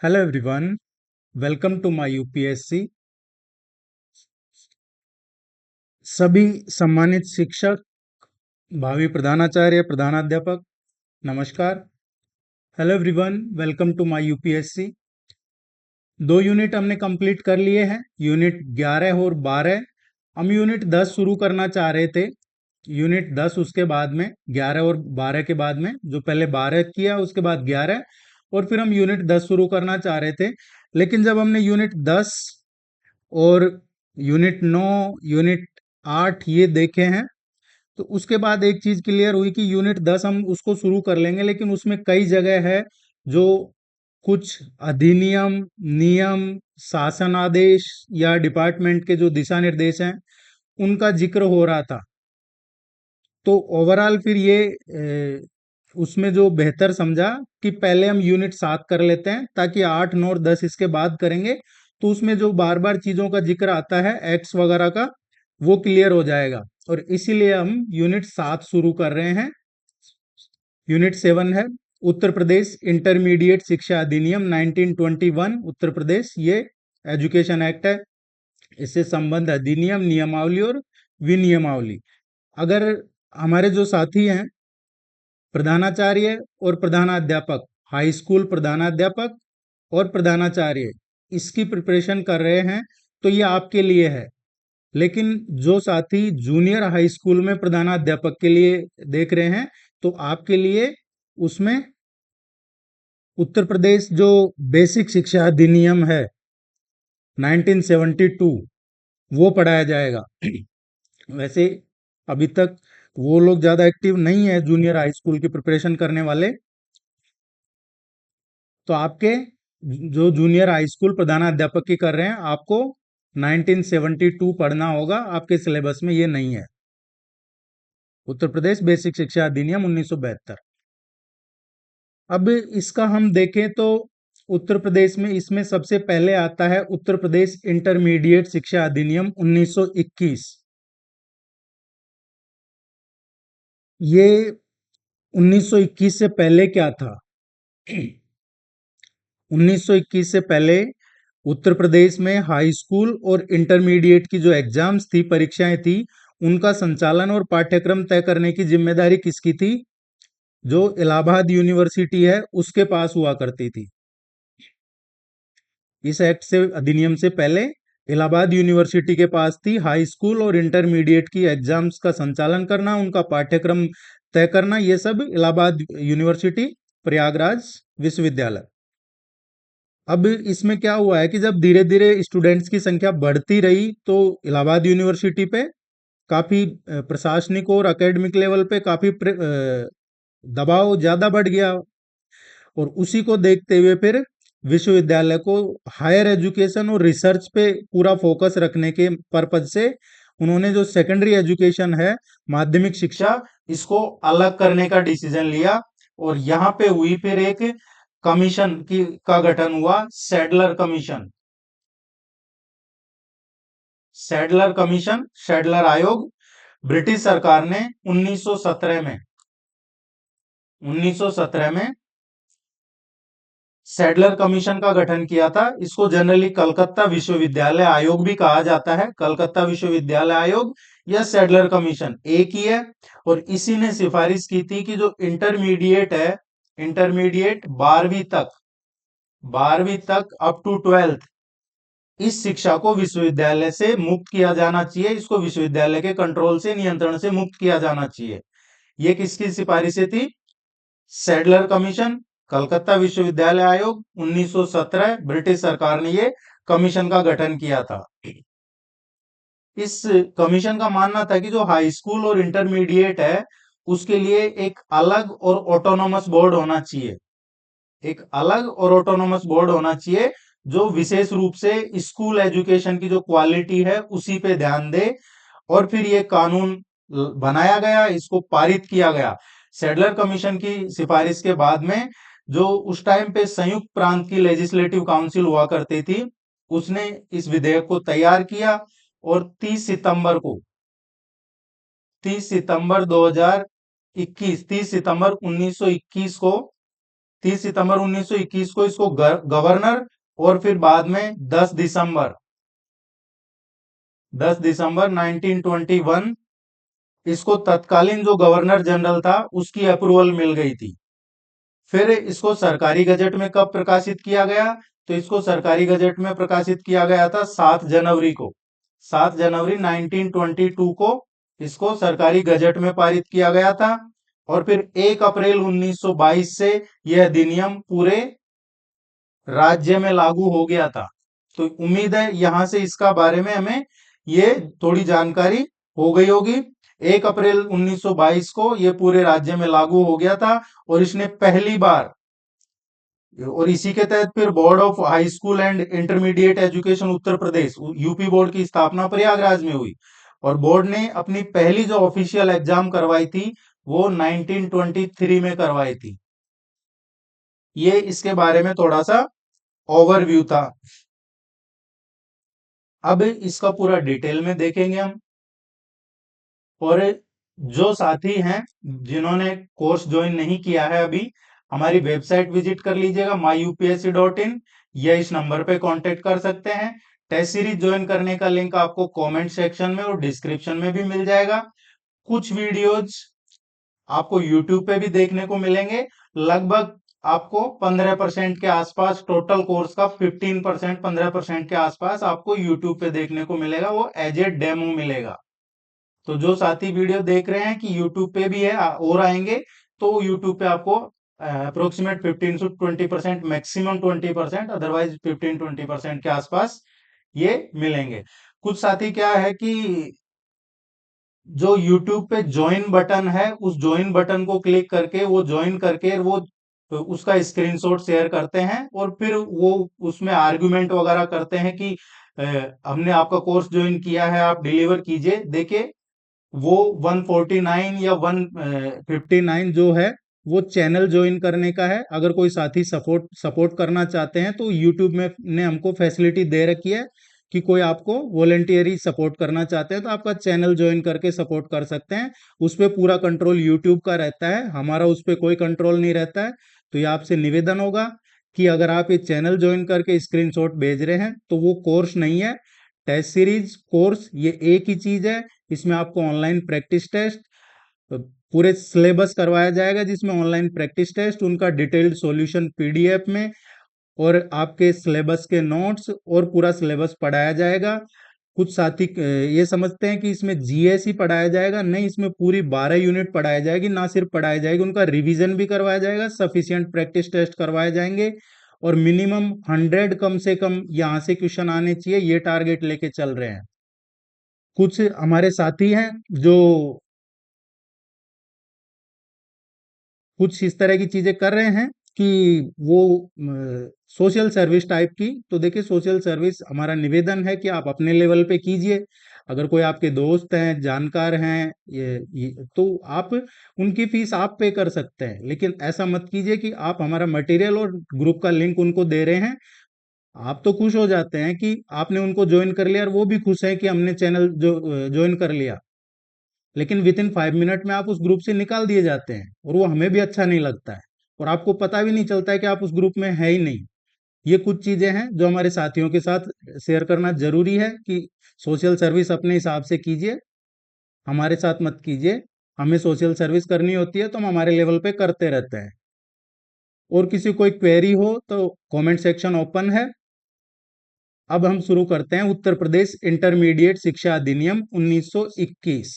Hello everyone, welcome to my UPSC. सभी सम्मानित शिक्षक, भावी प्रधानाचार्य, प्रधानाध्यापक, नमस्कार। Hello everyone, welcome to my UPSC. 2 unit हमने कंप्लीट कर लिए हैं, यूनिट 11 और 12। हम यूनिट 10 शुरू करना चाह रहे थे। यूनिट 10 उसके बाद में 11 और 12 के बाद में, जो पहले 12 किया उसके बाद 11, और फिर हम यूनिट 10 शुरू करना चाह रहे थे। लेकिन जब हमने यूनिट 10 और यूनिट 9, यूनिट 8 ये देखे हैं, तो उसके बाद एक चीज क्लियर हुई कि यूनिट 10 हम उसको शुरू कर लेंगे, लेकिन उसमें कई जगह है जो कुछ अधिनियम, नियम, शासन आदेश या डिपार्टमेंट के जो दिशा निर्देश हैं उनका जिक्र हो रहा था। तो ओवरऑल फिर ये उसमें जो बेहतर समझा कि पहले हम यूनिट 7 कर लेते हैं, ताकि 8, 9 और 10 इसके बाद करेंगे तो उसमें जो बार बार चीजों का जिक्र आता है एक्स वगैरह का, वो क्लियर हो जाएगा। और इसीलिए हम यूनिट 7 शुरू कर रहे हैं। यूनिट 7 है उत्तर प्रदेश इंटरमीडिएट शिक्षा अधिनियम 1921। उत्तर प्रदेश ये एजुकेशन एक्ट है, इससे संबंध अधिनियम, नियमावली और विनियमावली। अगर हमारे जो साथी हैं प्रधानाचार्य और प्रधानाध्यापक, हाई स्कूल प्रधानाध्यापक और प्रधानाचार्य, इसकी प्रिपरेशन कर रहे हैं तो ये आपके लिए है। लेकिन जो साथी जूनियर हाई स्कूल में प्रधानाध्यापक के लिए देख रहे हैं, तो आपके लिए उसमें उत्तर प्रदेश जो बेसिक शिक्षा अधिनियम है 1972 वो पढ़ाया जाएगा। वैसे अभी तक वो लोग ज्यादा एक्टिव नहीं है, जूनियर हाई स्कूल की प्रिपरेशन करने वाले। तो आपके जो जूनियर हाई स्कूल प्रधानाध्यापक की कर रहे हैं, आपको 1972 पढ़ना होगा, आपके सिलेबस में ये नहीं है। उत्तर प्रदेश बेसिक शिक्षा अधिनियम 1972। अब इसका हम देखें तो उत्तर प्रदेश में इसमें सबसे पहले आता है उत्तर प्रदेश इंटरमीडिएट शिक्षा अधिनियम 1921। ये 1921 से पहले क्या था? 1921 से पहले उत्तर प्रदेश में हाई स्कूल और इंटरमीडिएट की जो एग्जाम्स थी, परीक्षाएं थी, उनका संचालन और पाठ्यक्रम तय करने की जिम्मेदारी किसकी थी? जो इलाहाबाद यूनिवर्सिटी है उसके पास हुआ करती थी। इस एक्ट से, अधिनियम से पहले इलाहाबाद यूनिवर्सिटी के पास थी हाई स्कूल और इंटरमीडिएट की एग्जाम्स का संचालन करना, उनका पाठ्यक्रम तय करना, ये सब इलाहाबाद यूनिवर्सिटी, प्रयागराज विश्वविद्यालय। अब इसमें क्या हुआ है कि जब धीरे धीरे स्टूडेंट्स की संख्या बढ़ती रही तो इलाहाबाद यूनिवर्सिटी पे काफी प्रशासनिक और एकेडमिक लेवल पे काफी दबाव ज्यादा बढ़ गया। और उसी को देखते हुए फिर विश्वविद्यालय को हायर एजुकेशन और रिसर्च पे पूरा फोकस रखने के पर्पज से उन्होंने जो सेकेंडरी एजुकेशन है, माध्यमिक शिक्षा, इसको अलग करने का डिसीजन लिया। और यहाँ पे हुई फिर एक कमीशन की का गठन हुआ, Sadler commission. Sadler commission, Sadler आयोग, ब्रिटिश सरकार ने 1917 में 1917 में सैडलर कमीशन का गठन किया था। इसको जनरली कलकत्ता विश्वविद्यालय आयोग भी कहा जाता है। कलकत्ता विश्वविद्यालय आयोग या सैडलर कमीशन एक ही है। और इसी ने सिफारिश की थी कि जो इंटरमीडिएट है, इंटरमीडिएट 12वीं तक अप टू 12th, इस शिक्षा को विश्वविद्यालय से मुक्त किया जाना चाहिए। इसको विश्वविद्यालय के कंट्रोल से, नियंत्रण से मुक्त किया जाना चाहिए। ये किसकी सिफारिशें थी? सैडलर कमीशन, कलकत्ता विश्वविद्यालय आयोग, 1917 ब्रिटिश सरकार ने ये कमीशन का गठन किया था। इस कमीशन का मानना था कि जो हाई स्कूल और इंटरमीडिएट है उसके लिए एक अलग और ऑटोनोमस बोर्ड होना चाहिए। एक अलग और ऑटोनोमस बोर्ड होना चाहिए जो विशेष रूप से स्कूल एजुकेशन की जो क्वालिटी है उसी पे ध्यान दे। और फिर ये कानून बनाया गया, इसको पारित किया गया। सैडलर कमीशन की सिफारिश के बाद में जो उस टाइम पे संयुक्त प्रांत की लेजिस्लेटिव काउंसिल हुआ करती थी, उसने इस विधेयक को तैयार किया। और 30 सितंबर 1921 को 30 सितंबर 1921 को इसको गवर्नर, और फिर बाद में 10 दिसंबर 1921 इसको तत्कालीन जो गवर्नर जनरल था उसकी अप्रूवल मिल गई थी। फिर इसको सरकारी गजट में कब प्रकाशित किया गया? तो इसको सरकारी गजट में प्रकाशित किया गया था 7 जनवरी को। 7 जनवरी 1922 को इसको सरकारी गजट में पारित किया गया था। और फिर 1 अप्रैल 1922 से यह अधिनियम पूरे राज्य में लागू हो गया था। तो उम्मीद है यहां से इसका बारे में हमें ये थोड़ी जानकारी हो गई होगी। 1 अप्रैल 1922 को ये पूरे राज्य में लागू हो गया था, और इसने पहली बार, और इसी के तहत फिर board of high school and intermediate education Uttar Pradesh UP board की स्थापना प्रयागराज में हुई। और बोर्ड ने अपनी पहली जो ऑफिशियल एग्जाम करवाई थी वो 1923 में करवाई थी। ये इसके बारे में थोड़ा सा ओवरव्यू था। अब इसका पूरा डिटेल में देखेंगे हम। और जो साथी हैं जिन्होंने कोर्स ज्वाइन नहीं किया है अभी, हमारी वेबसाइट विजिट कर लीजिएगा myupsc.in, या इस नंबर पे कांटेक्ट कर सकते हैं। टेस्ट सीरीज ज्वाइन करने का लिंक आपको कमेंट सेक्शन में और डिस्क्रिप्शन में भी मिल जाएगा। कुछ वीडियोज आपको यूट्यूब पे भी देखने को मिलेंगे। लगभग आपको 15% के आसपास, टोटल कोर्स का 15%, 15% के आसपास आपको यूट्यूब पे देखने को मिलेगा, वो एज ए डेमो मिलेगा। तो जो साथी वीडियो देख रहे हैं कि यूट्यूब पे भी है और आएंगे, तो यूट्यूब पे आपको अप्रोक्सीमेट 15 से 20%, मैक्सिमम 20%, अदरवाइज 15-20% के आसपास ये मिलेंगे। कुछ साथी क्या है कि जो YouTube पे ज्वाइन बटन है, उस ज्वाइन बटन को क्लिक करके वो ज्वाइन करके वो उसका स्क्रीनशॉट शेयर करते हैं, और फिर वो उसमें आर्गुमेंट वगैरह करते हैं कि अ, हमने आपका कोर्स ज्वाइन किया है, आप डिलीवर कीजिए। देखिए, वो 149 या 159 जो है वो चैनल ज्वाइन करने का है। अगर कोई साथी सपोर्ट सपोर्ट करना चाहते हैं तो यूट्यूब में ने हमको फैसिलिटी दे रखी है कि कोई आपको वॉलेंटियरी सपोर्ट करना चाहते हैं तो आपका चैनल ज्वाइन करके सपोर्ट कर सकते हैं। उस पर पूरा कंट्रोल यूट्यूब का रहता है, हमारा उस पर कोई कंट्रोल नहीं रहता है। तो ये आपसे निवेदन होगा कि अगर आप ये चैनल ज्वाइन करके स्क्रीनशॉट भेज रहे हैं तो वो कोर्स नहीं है। टेस्ट सीरीज कोर्स ये एक ही चीज है। इसमें आपको ऑनलाइन प्रैक्टिस टेस्ट, पूरे सिलेबस करवाया जाएगा, जिसमें ऑनलाइन प्रैक्टिस टेस्ट, उनका डिटेल्ड सॉल्यूशन पीडीएफ में, और आपके सिलेबस के नोट्स, और पूरा सिलेबस पढ़ाया जाएगा। कुछ साथी ये समझते हैं कि इसमें जीएस ही पढ़ाया जाएगा, नहीं, इसमें पूरी 12 यूनिट पढ़ाई जाएगी। ना सिर्फ पढ़ाई जाएगी, उनका रिवीजन भी करवाया जाएगा, सफिशिएंट प्रैक्टिस टेस्ट करवाए जाएंगे, और मिनिमम 100 कम से कम यहाँ से क्वेश्चन आने चाहिए, ये टारगेट लेके चल रहे हैं। कुछ हमारे साथी हैं जो कुछ इस तरह की चीजें कर रहे हैं कि वो सोशल सर्विस टाइप की। तो देखिए, सोशल सर्विस हमारा निवेदन है कि आप अपने लेवल पे कीजिए। अगर कोई आपके दोस्त हैं, जानकार हैं, तो आप उनकी फीस आप पे कर सकते हैं, लेकिन ऐसा मत कीजिए कि आप हमारा मटेरियल और ग्रुप का लिंक उनको दे रहे हैं। आप तो खुश हो जाते हैं कि आपने उनको ज्वाइन कर लिया, और वो भी खुश है कि हमने चैनल जो ज्वाइन कर लिया, लेकिन विद इन 5 मिनट में आप उस ग्रुप से निकाल दिए जाते हैं, और वो हमें भी अच्छा नहीं लगता है, और आपको पता भी नहीं चलता है कि आप उस ग्रुप में है ही नहीं। ये कुछ चीजें हैं जो हमारे साथियों के साथ शेयर करना जरूरी है कि सोशल सर्विस अपने हिसाब से कीजिए, हमारे साथ मत कीजिए। हमें सोशल सर्विस करनी होती है तो हम हमारे लेवल पे करते रहते हैं। और किसी कोई क्वेरी हो तो कमेंट सेक्शन ओपन है। अब हम शुरू करते हैं। उत्तर प्रदेश इंटरमीडिएट शिक्षा अधिनियम 1921।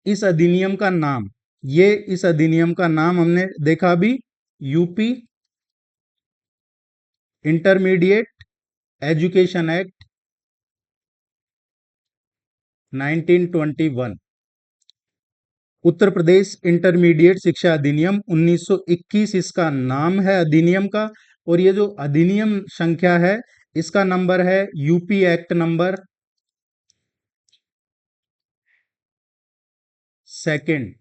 इस अधिनियम का नाम, ये इस अधिनियम का नाम हमने देखा अभी, UP intermediate education act 1921। Uttar Pradesh intermediate शिक्षा अधिनियम 1921 इसका नाम है अधिनियम का। और ये जो अधिनियम संख्या है, इसका नंबर है यूपी एक्ट नंबर सेकंड।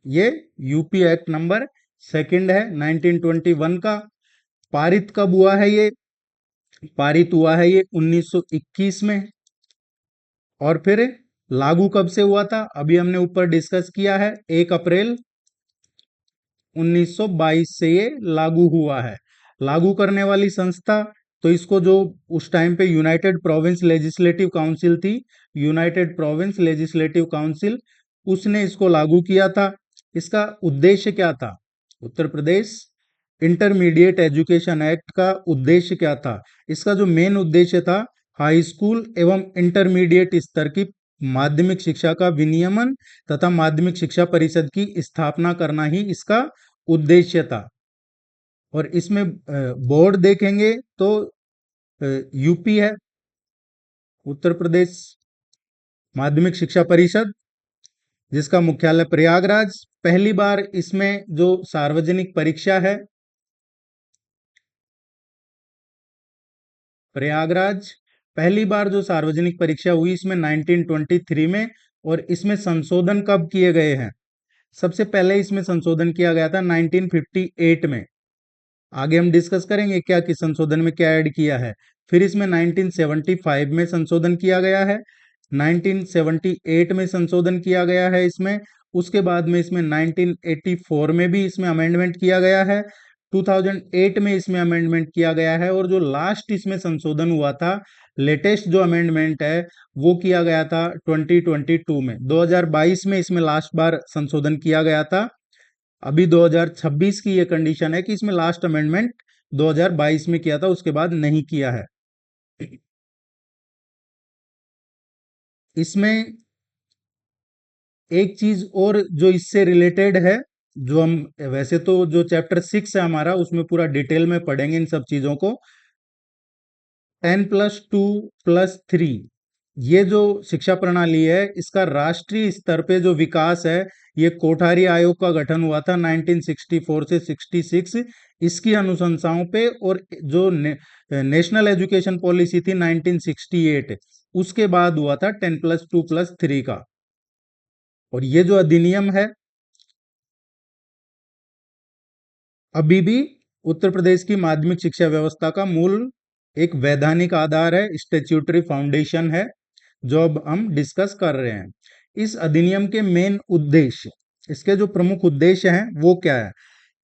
ये यूपी एक्ट नंबर सेकंड है 1921 का। पारित कब हुआ है ये? पारित हुआ है ये 1921 में। और फिर लागू कब से हुआ था? अभी हमने ऊपर डिस्कस किया है, 1 अप्रैल 1922 से ये लागू हुआ है। लागू करने वाली संस्था, तो इसको जो उस टाइम पे यूनाइटेड प्रोविंस लेजिस्लेटिव काउंसिल थी, यूनाइटेड प्रोविंस लेजिस्लेटिव काउंसिल, उसने इसको लागू किया था। इसका उद्देश्य क्या था? Uttar Pradesh intermediate education act का उद्देश्य क्या था? इसका जो मेन उद्देश्य था, हाई स्कूल एवं इंटरमीडिएट स्तर की माध्यमिक शिक्षा का विनियमन तथा माध्यमिक शिक्षा परिषद की स्थापना करना ही इसका उद्देश्य था। और इसमें बोर्ड देखेंगे तो यूपी है, उत्तर प्रदेश माध्यमिक शिक्षा परिषद, जिसका मुख्यालय प्रयागराज। पहली बार इसमें जो सार्वजनिक परीक्षा है, प्रयागराज, पहली बार जो सार्वजनिक परीक्षा हुई इसमें 1923 में। और इसमें संशोधन कब किए गए हैं? सबसे पहले इसमें संशोधन किया गया था 1958 में। आगे हम डिस्कस करेंगे क्या कि संशोधन में क्या ऐड किया है। फिर इसमें 1975 में संशोधन किया गया है, 1978 में संशोधन किया गया है इसमें। उसके बाद में इसमें 1984 में भी इसमें अमेंडमेंट किया गया है, 2008 में इसमें अमेंडमेंट किया गया है। और जो लास्ट इसमें संशोधन हुआ था, लेटेस्ट जो अमेंडमेंट है, वो किया गया था 2022 में, 2022 में इसमें लास्ट बार संशोधन किया गया था। अभी 2026 की ये कंडीशन है कि इसमें लास्ट अमेंडमेंट 2022 में किया था, उसके बाद नहीं किया है। इसमें एक चीज और जो इससे रिलेटेड है, जो हम वैसे तो जो चैप्टर 6 है हमारा, उसमें पूरा डिटेल में पढ़ेंगे इन सब चीजों को। 10+2+3, ये जो शिक्षा प्रणाली है, इसका राष्ट्रीय स्तर पे जो विकास है, ये कोठारी आयोग का गठन हुआ था 1964 से 66, इसकी अनुशंसाओं पे। और जो नेशनल एजुकेशन पॉलिसी थी 1968, उसके बाद हुआ था 10+2+3 का। और ये जो अधिनियम है, अभी भी उत्तर प्रदेश की माध्यमिक शिक्षा व्यवस्था का मूल एक वैधानिक आधार है, स्टैट्यूटरी फाउंडेशन है, जो अब हम डिस्कस कर रहे हैं। इस अधिनियम के मेन उद्देश्य, इसके जो प्रमुख उद्देश्य हैं वो क्या है,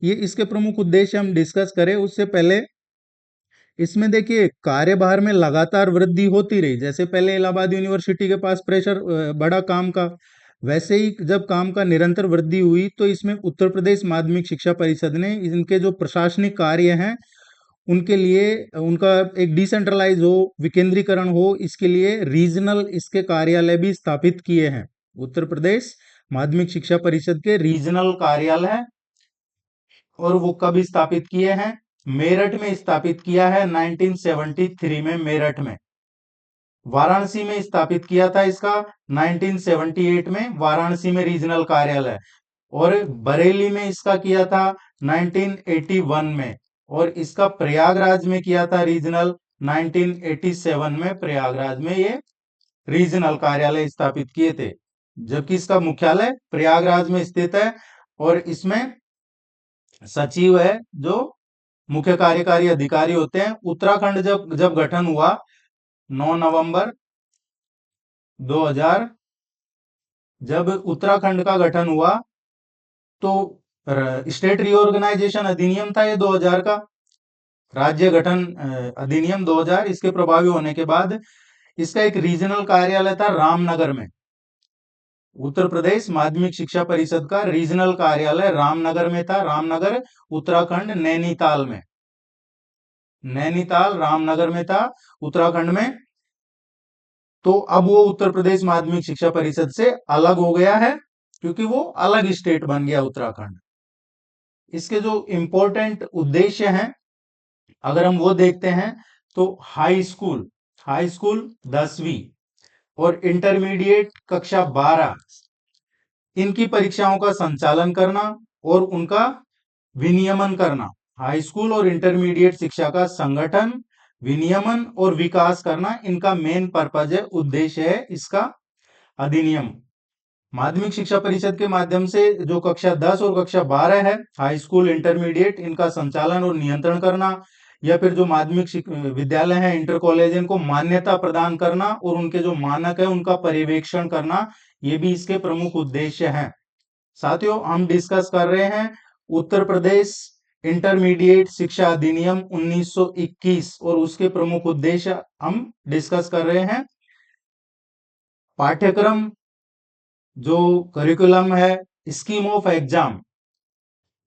ये इसके प्रमुख उद्देश्य हम डिस्कस करें उससे पहले इसमें देखिए कार्यभार में लगातार वृद्धि होती रही। जैसे पहले इलाहाबाद यूनिवर्सिटी के पास प्रेशर बड़ा काम का, वैसे ही जब काम का निरंतर वृद्धि हुई तो इसमें उत्तर प्रदेश माध्यमिक शिक्षा परिषद ने इनके जो प्रशासनिक कार्य हैं उनके लिए, उनका एक डिसेंट्रलाइज हो, विकेंद्रीकरण हो, इसके लिए रीजनल इसके कार्यालय भी स्थापित किए हैं। उत्तर प्रदेश माध्यमिक शिक्षा परिषद के रीजनल कार्यालय, और वो कब स्थापित किए हैं? मेरठ में स्थापित किया है 1973 में, मेरठ में। वाराणसी में स्थापित किया था इसका 1978 में, वाराणसी में रीजनल कार्यालय। और बरेली में इसका किया था 1981 में। और इसका प्रयागराज में किया था रीजनल 1987 में, प्रयागराज में ये रीजनल कार्यालय स्थापित किए थे, जबकि इसका मुख्यालय प्रयागराज में स्थित है। और इसमें सचिव है जो मुख्य कार्यकारी अधिकारी होते हैं। उत्तराखंड जब जब गठन हुआ 9 नवंबर 2000, जब उत्तराखंड का गठन हुआ तो स्टेट रीऑर्गेनाइजेशन अधिनियम था ये 2000 का, राज्य गठन अधिनियम 2000, इसके प्रभावी होने के बाद इसका एक रीजनल कार्यालय था रामनगर में। उत्तर प्रदेश माध्यमिक शिक्षा परिषद का रीजनल कार्यालय रामनगर में था, रामनगर उत्तराखंड, नैनीताल में, नैनीताल रामनगर में था उत्तराखंड में। तो अब वो उत्तर प्रदेश माध्यमिक शिक्षा परिषद से अलग हो गया है, क्योंकि वो अलग स्टेट बन गया उत्तराखंड। इसके जो इंपॉर्टेंट उद्देश्य हैं अगर हम वो देखते हैं, तो हाई स्कूल, हाई स्कूल 10वीं और इंटरमीडिएट कक्षा 12, इनकी परीक्षाओं का संचालन करना और उनका विनियमन करना। हाई स्कूल और इंटरमीडिएट शिक्षा का संगठन, विनियमन और विकास करना, इनका मेन पर्पज है, उद्देश्य है इसका अधिनियम। माध्यमिक शिक्षा परिषद के माध्यम से जो कक्षा 10 और कक्षा 12 है, हाई स्कूल इंटरमीडिएट, इनका संचालन और नियंत्रण करना, या फिर जो माध्यमिक विद्यालय हैं, इंटर कॉलेज, इनको मान्यता प्रदान करना और उनके जो मानक है उनका पर्यवेक्षण करना, ये भी इसके प्रमुख उद्देश्य हैं। साथियों, हम डिस्कस कर रहे हैं उत्तर प्रदेश इंटरमीडिएट शिक्षा अधिनियम 1921 और उसके प्रमुख उद्देश्य हम डिस्कस कर रहे हैं। पाठ्यक्रम जो करिकुलम है, scheme of exam,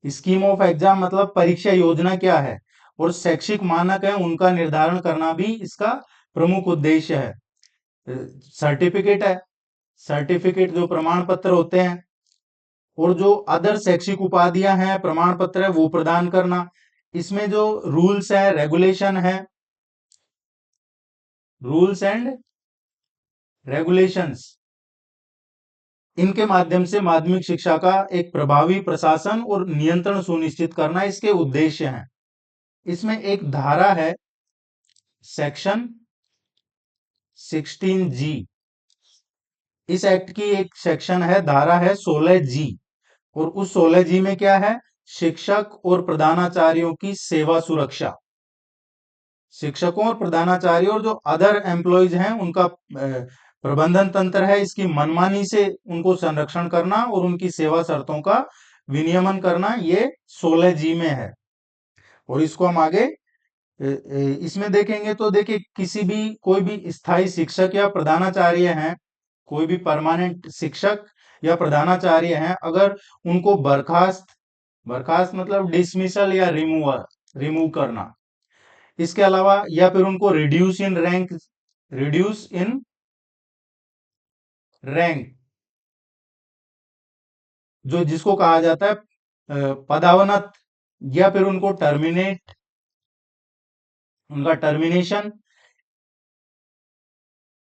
scheme of exam मतलब परीक्षा योजना क्या है, और शैक्षिक मानक है उनका निर्धारण करना भी इसका प्रमुख उद्देश्य है। सर्टिफिकेट है, सर्टिफिकेट जो प्रमाण पत्र होते हैं, और जो अदर शैक्षिक उपाधियां हैं, प्रमाण पत्र है, वो प्रदान करना। इसमें जो रूल्स है, रेगुलेशन है, रूल्स एंड रेगुलेशंस, इनके माध्यम से माध्यमिक शिक्षा का एक प्रभावी प्रशासन और नियंत्रण सुनिश्चित करना इसके उद्देश्य हैं। इसमें एक धारा है सेक्शन 16G, इस एक्ट की एक सेक्शन है, धारा है 16G, और उस 16G में क्या है, शिक्षक और प्रधानाचार्यों की सेवा सुरक्षा। शिक्षकों और प्रधानाचार्यों और जो अदर एम्प्लॉयज हैं उनका प्रबंधन तंत्र है, इसकी मनमानी से उनको संरक्षण करना और उनकी सेवा शर्तों का विनियमन करना, ये 16G में है। और इसको हम आगे इसमें देखेंगे तो देखिए, किसी भी कोई भी स्थायी शिक्षक या प्रधानाचार्य हैं, कोई भी परमानेंट शिक्षक या प्रधानाचार्य हैं, अगर उनको बर्खास्त, बर्खास्त मतलब डिसमिसल या रिमूव करना, इसके अलावा या फिर उनको reduce in rank, reduce in rank जो जिसको कहा जाता है पदावनत, या फिर उनको टर्मिनेट, उनका टर्मिनेशन,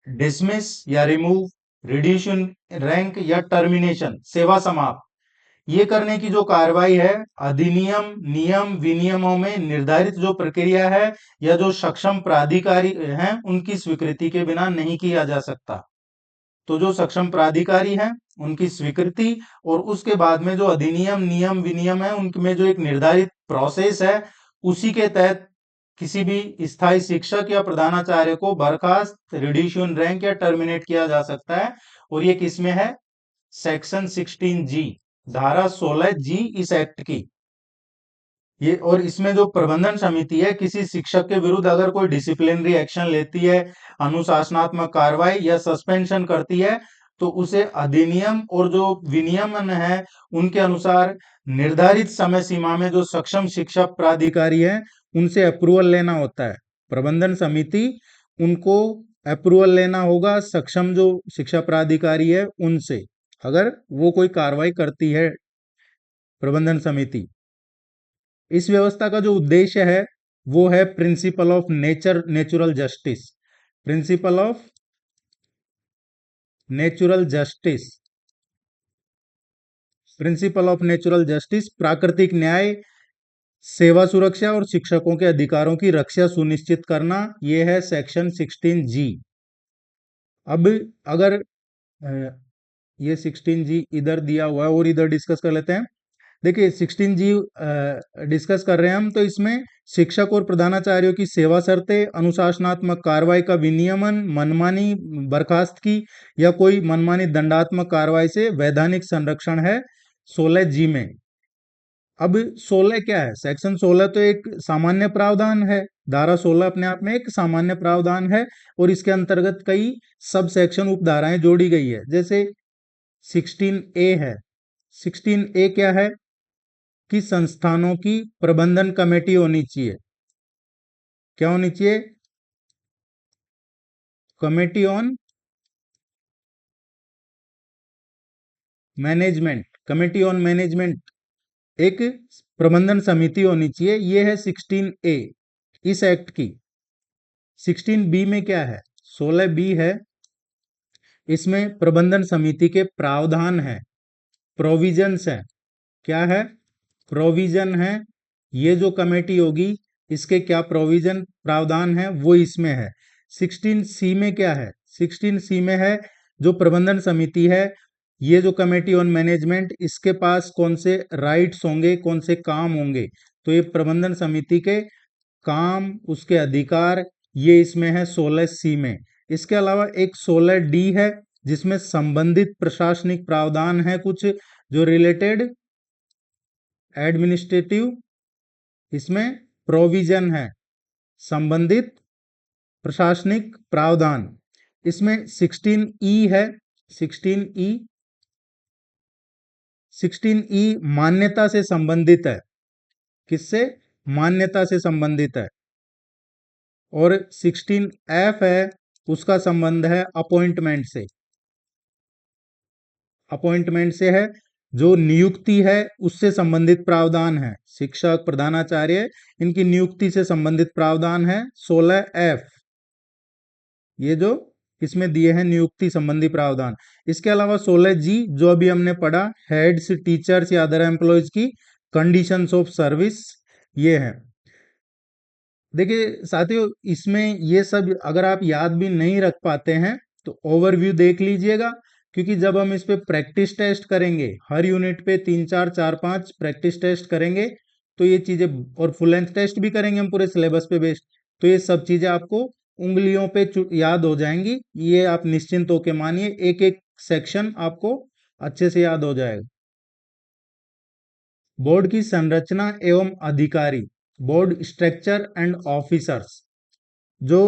डिसमिस या रिमूव, रिड्यूशन रैंक या टर्मिनेशन, सेवा समाप्त, ये करने की जो कार्रवाई है, अधिनियम नियम विनियमों में निर्धारित जो प्रक्रिया है या जो सक्षम प्राधिकारी हैं उनकी स्वीकृति के बिना नहीं किया जा सकता। तो जो सक्षम प्राधिकारी हैं उनकी स्वीकृति, और उसके बाद में जो अधिनियम नियम विनियम है उनमें जो एक निर्धारित प्रोसेस है, उसी के तहत किसी भी स्थायी शिक्षक या प्रधानाचार्य को बर्खास्त, रिड्यूशन रैंक या टर्मिनेट किया जा सकता है। और ये किसमें है, सेक्शन 16G, धारा 16G इस एक्ट की। ये और इसमें जो प्रबंधन समिति है, किसी शिक्षक के विरुद्ध अगर कोई डिसिप्लिनरी एक्शन लेती है, अनुशासनात्मक कार्रवाई या सस्पेंशन करती है, तो उसे अधिनियम और जो विनियमन है उनके अनुसार निर्धारित समय सीमा में जो सक्षम शिक्षा प्राधिकारी है उनसे अप्रूवल लेना होता है। प्रबंधन समिति उनको अप्रूवल लेना होगा सक्षम जो शिक्षा प्राधिकारी है उनसे, अगर वो कोई कार्रवाई करती है प्रबंधन समिति। इस व्यवस्था का जो उद्देश्य है वो है principle of natural justice, principle of natural justice, principle of natural justice, प्राकृतिक न्याय, सेवा सुरक्षा और शिक्षकों के अधिकारों की रक्षा सुनिश्चित करना, यह है सेक्शन 16G। अब अगर ये 16G इधर दिया हुआ है और इधर डिस्कस कर लेते हैं। देखिए 16G डिस्कस कर रहे हैं हम, तो इसमें शिक्षक और प्रधानाचार्यों की सेवा शर्तें, अनुशासनात्मक कार्रवाई का विनियमन, मनमानी बर्खास्त की या कोई मनमानी दंडात्मक कार्रवाई से वैधानिक संरक्षण है 16G में। अब 16 क्या है, सेक्शन 16 तो एक सामान्य प्रावधान है, धारा 16 अपने आप में एक सामान्य प्रावधान है, और इसके अंतर्गत कई सब सेक्शन उपधाराएं जोड़ी गई है। जैसे 16A है, 16A क्या है कि संस्थानों की प्रबंधन कमेटी होनी चाहिए। क्या होनी चाहिए, committee on management, committee on management, एक प्रबंधन समिति होनी चाहिए। ये है 16A इस एक्ट की। 16B में क्या है, 16B है, इसमें प्रबंधन समिति के प्रावधान है, प्रोविजंस है। क्या है, प्रोविजन है, ये जो कमेटी होगी इसके क्या प्रोविजन प्रावधान है वो इसमें है। 16C में क्या है, 16C में है जो प्रबंधन समिति है, ये जो कमेटी ऑन मैनेजमेंट, इसके पास कौन से राइट्स होंगे, कौन से काम होंगे, तो ये प्रबंधन समिति के काम, उसके अधिकार, ये इसमें है 16C में। इसके अलावा एक 16D है जिसमें संबंधित प्रशासनिक प्रावधान है कुछ जो रिलेटेड एडमिनिस्ट्रेटिव, इसमें प्रोविजन है, संबंधित प्रशासनिक प्रावधान। इसमें 16E है, 16E, 16E मान्यता से संबंधित है। किससे? मान्यता से संबंधित है। और 16F है, उसका संबंध है अपॉइंटमेंट से। अपॉइंटमेंट से है, जो नियुक्ति है उससे संबंधित प्रावधान है। शिक्षक, प्रधानाचार्य, इनकी नियुक्ति से संबंधित प्रावधान है 16F। ये जो इसमें दिए हैं नियुक्ति संबंधी प्रावधान। इसके अलावा 16G जो अभी हमने पढ़ा, हेड्स, टीचर्स या अदर एम्प्लॉयज की कंडीशंस ऑफ सर्विस, ये है। देखिए साथियों, इसमें ये सब अगर आप याद भी नहीं रख पाते हैं तो ओवरव्यू देख लीजिएगा, क्योंकि जब हम इस पे प्रैक्टिस टेस्ट करेंगे, हर यूनिट पे 3 4 4 5 प्रैक्टिस टेस्ट करेंगे, तो ये चीजें, और फुल लेंथ टेस्ट भी करेंगे हम पूरे सिलेबस पे बेस्ड, तो ये सब चीजें आपको उंगलियों पे याद हो जाएंगी। ये आप निश्चिंत होके मानिए, एक एक सेक्शन आपको अच्छे से याद हो जाएगा। बोर्ड की संरचना एवं अधिकारी, बोर्ड स्ट्रक्चर एंड ऑफिसर्स। जो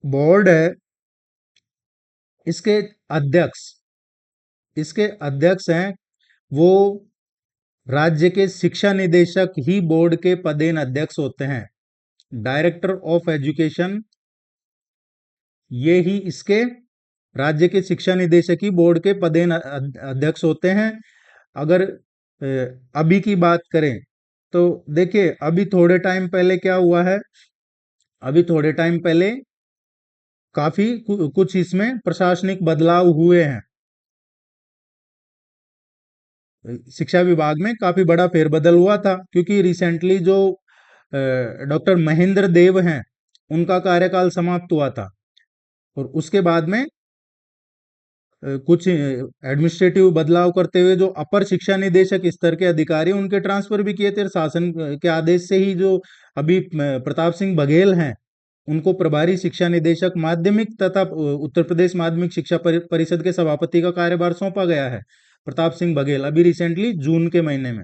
बोर्ड है, इसके अध्यक्ष, इसके अध्यक्ष हैं वो राज्य के शिक्षा निदेशक ही बोर्ड के पदेन अध्यक्ष होते हैं। डायरेक्टर ऑफ एजुकेशन, ये ही इसके राज्य के शिक्षा निदेशक ही बोर्ड के पदेन अध्यक्ष होते हैं। अगर अभी की बात करें तो देखिए, अभी थोड़े टाइम पहले क्या हुआ है, अभी थोड़े टाइम पहले काफी कुछ इसमें प्रशासनिक बदलाव हुए हैं। शिक्षा विभाग में काफी बड़ा फेरबदल हुआ था, क्योंकि रिसेंटली जो डॉक्टर महेंद्र देव हैं, उनका कार्यकाल समाप्त हुआ था। और उसके बाद में कुछ एडमिनिस्ट्रेटिव बदलाव करते हुए जो अपर शिक्षा निदेशक स्तर के अधिकारी, उनके ट्रांसफर भी किए थे शासन के आदेश से ही। जो अभी प्रताप सिंह बघेल हैं, उनको प्रभारी शिक्षा निदेशक माध्यमिक तथा उत्तर प्रदेश माध्यमिक शिक्षा परिषद के सभापति का कार्यभार सौंपा गया है। प्रताप सिंह बघेल अभी रिसेंटली जून के महीने में।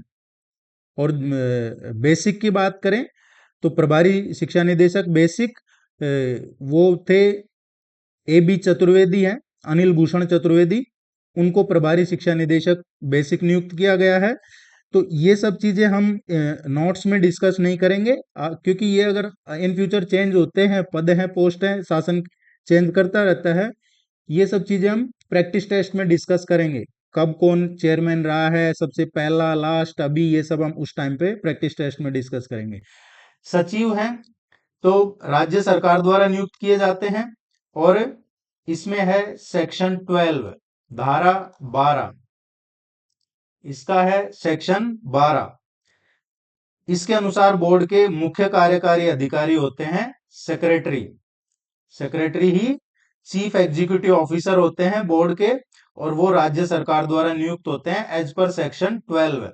और बेसिक की बात करें तो प्रभारी शिक्षा निदेशक बेसिक वो थे AB चतुर्वेदी हैं, अनिल भूषण चतुर्वेदी, उनको प्रभारी शिक्षा निदेशक बेसिक नियुक्त किया गया है। तो ये सब चीजें हम नोट्स में डिस्कस नहीं करेंगे, क्योंकि ये अगर इन फ्यूचर चेंज होते हैं, पद हैं, पोस्ट हैं, शासन चेंज करता रहता है, ये सब चीजें हम प्रैक्टिस टेस्ट में डिस्कस करेंगे। कब कौन चेयरमैन रहा है, सबसे पहला, लास्ट, अभी, ये सब हम उस टाइम पे प्रैक्टिस टेस्ट में डिस्कस करेंगे। सचिव हैं तो राज्य सरकार द्वारा नियुक्त किए जाते हैं। और इसमें है सेक्शन 12, धारा 12, इसका है सेक्शन 12। इसके अनुसार बोर्ड के मुख्य कार्यकारी अधिकारी होते हैं सेक्रेटरी। सेक्रेटरी ही चीफ एग्जीक्यूटिव ऑफिसर होते हैं बोर्ड के, और वो राज्य सरकार द्वारा नियुक्त होते हैं as per section 12।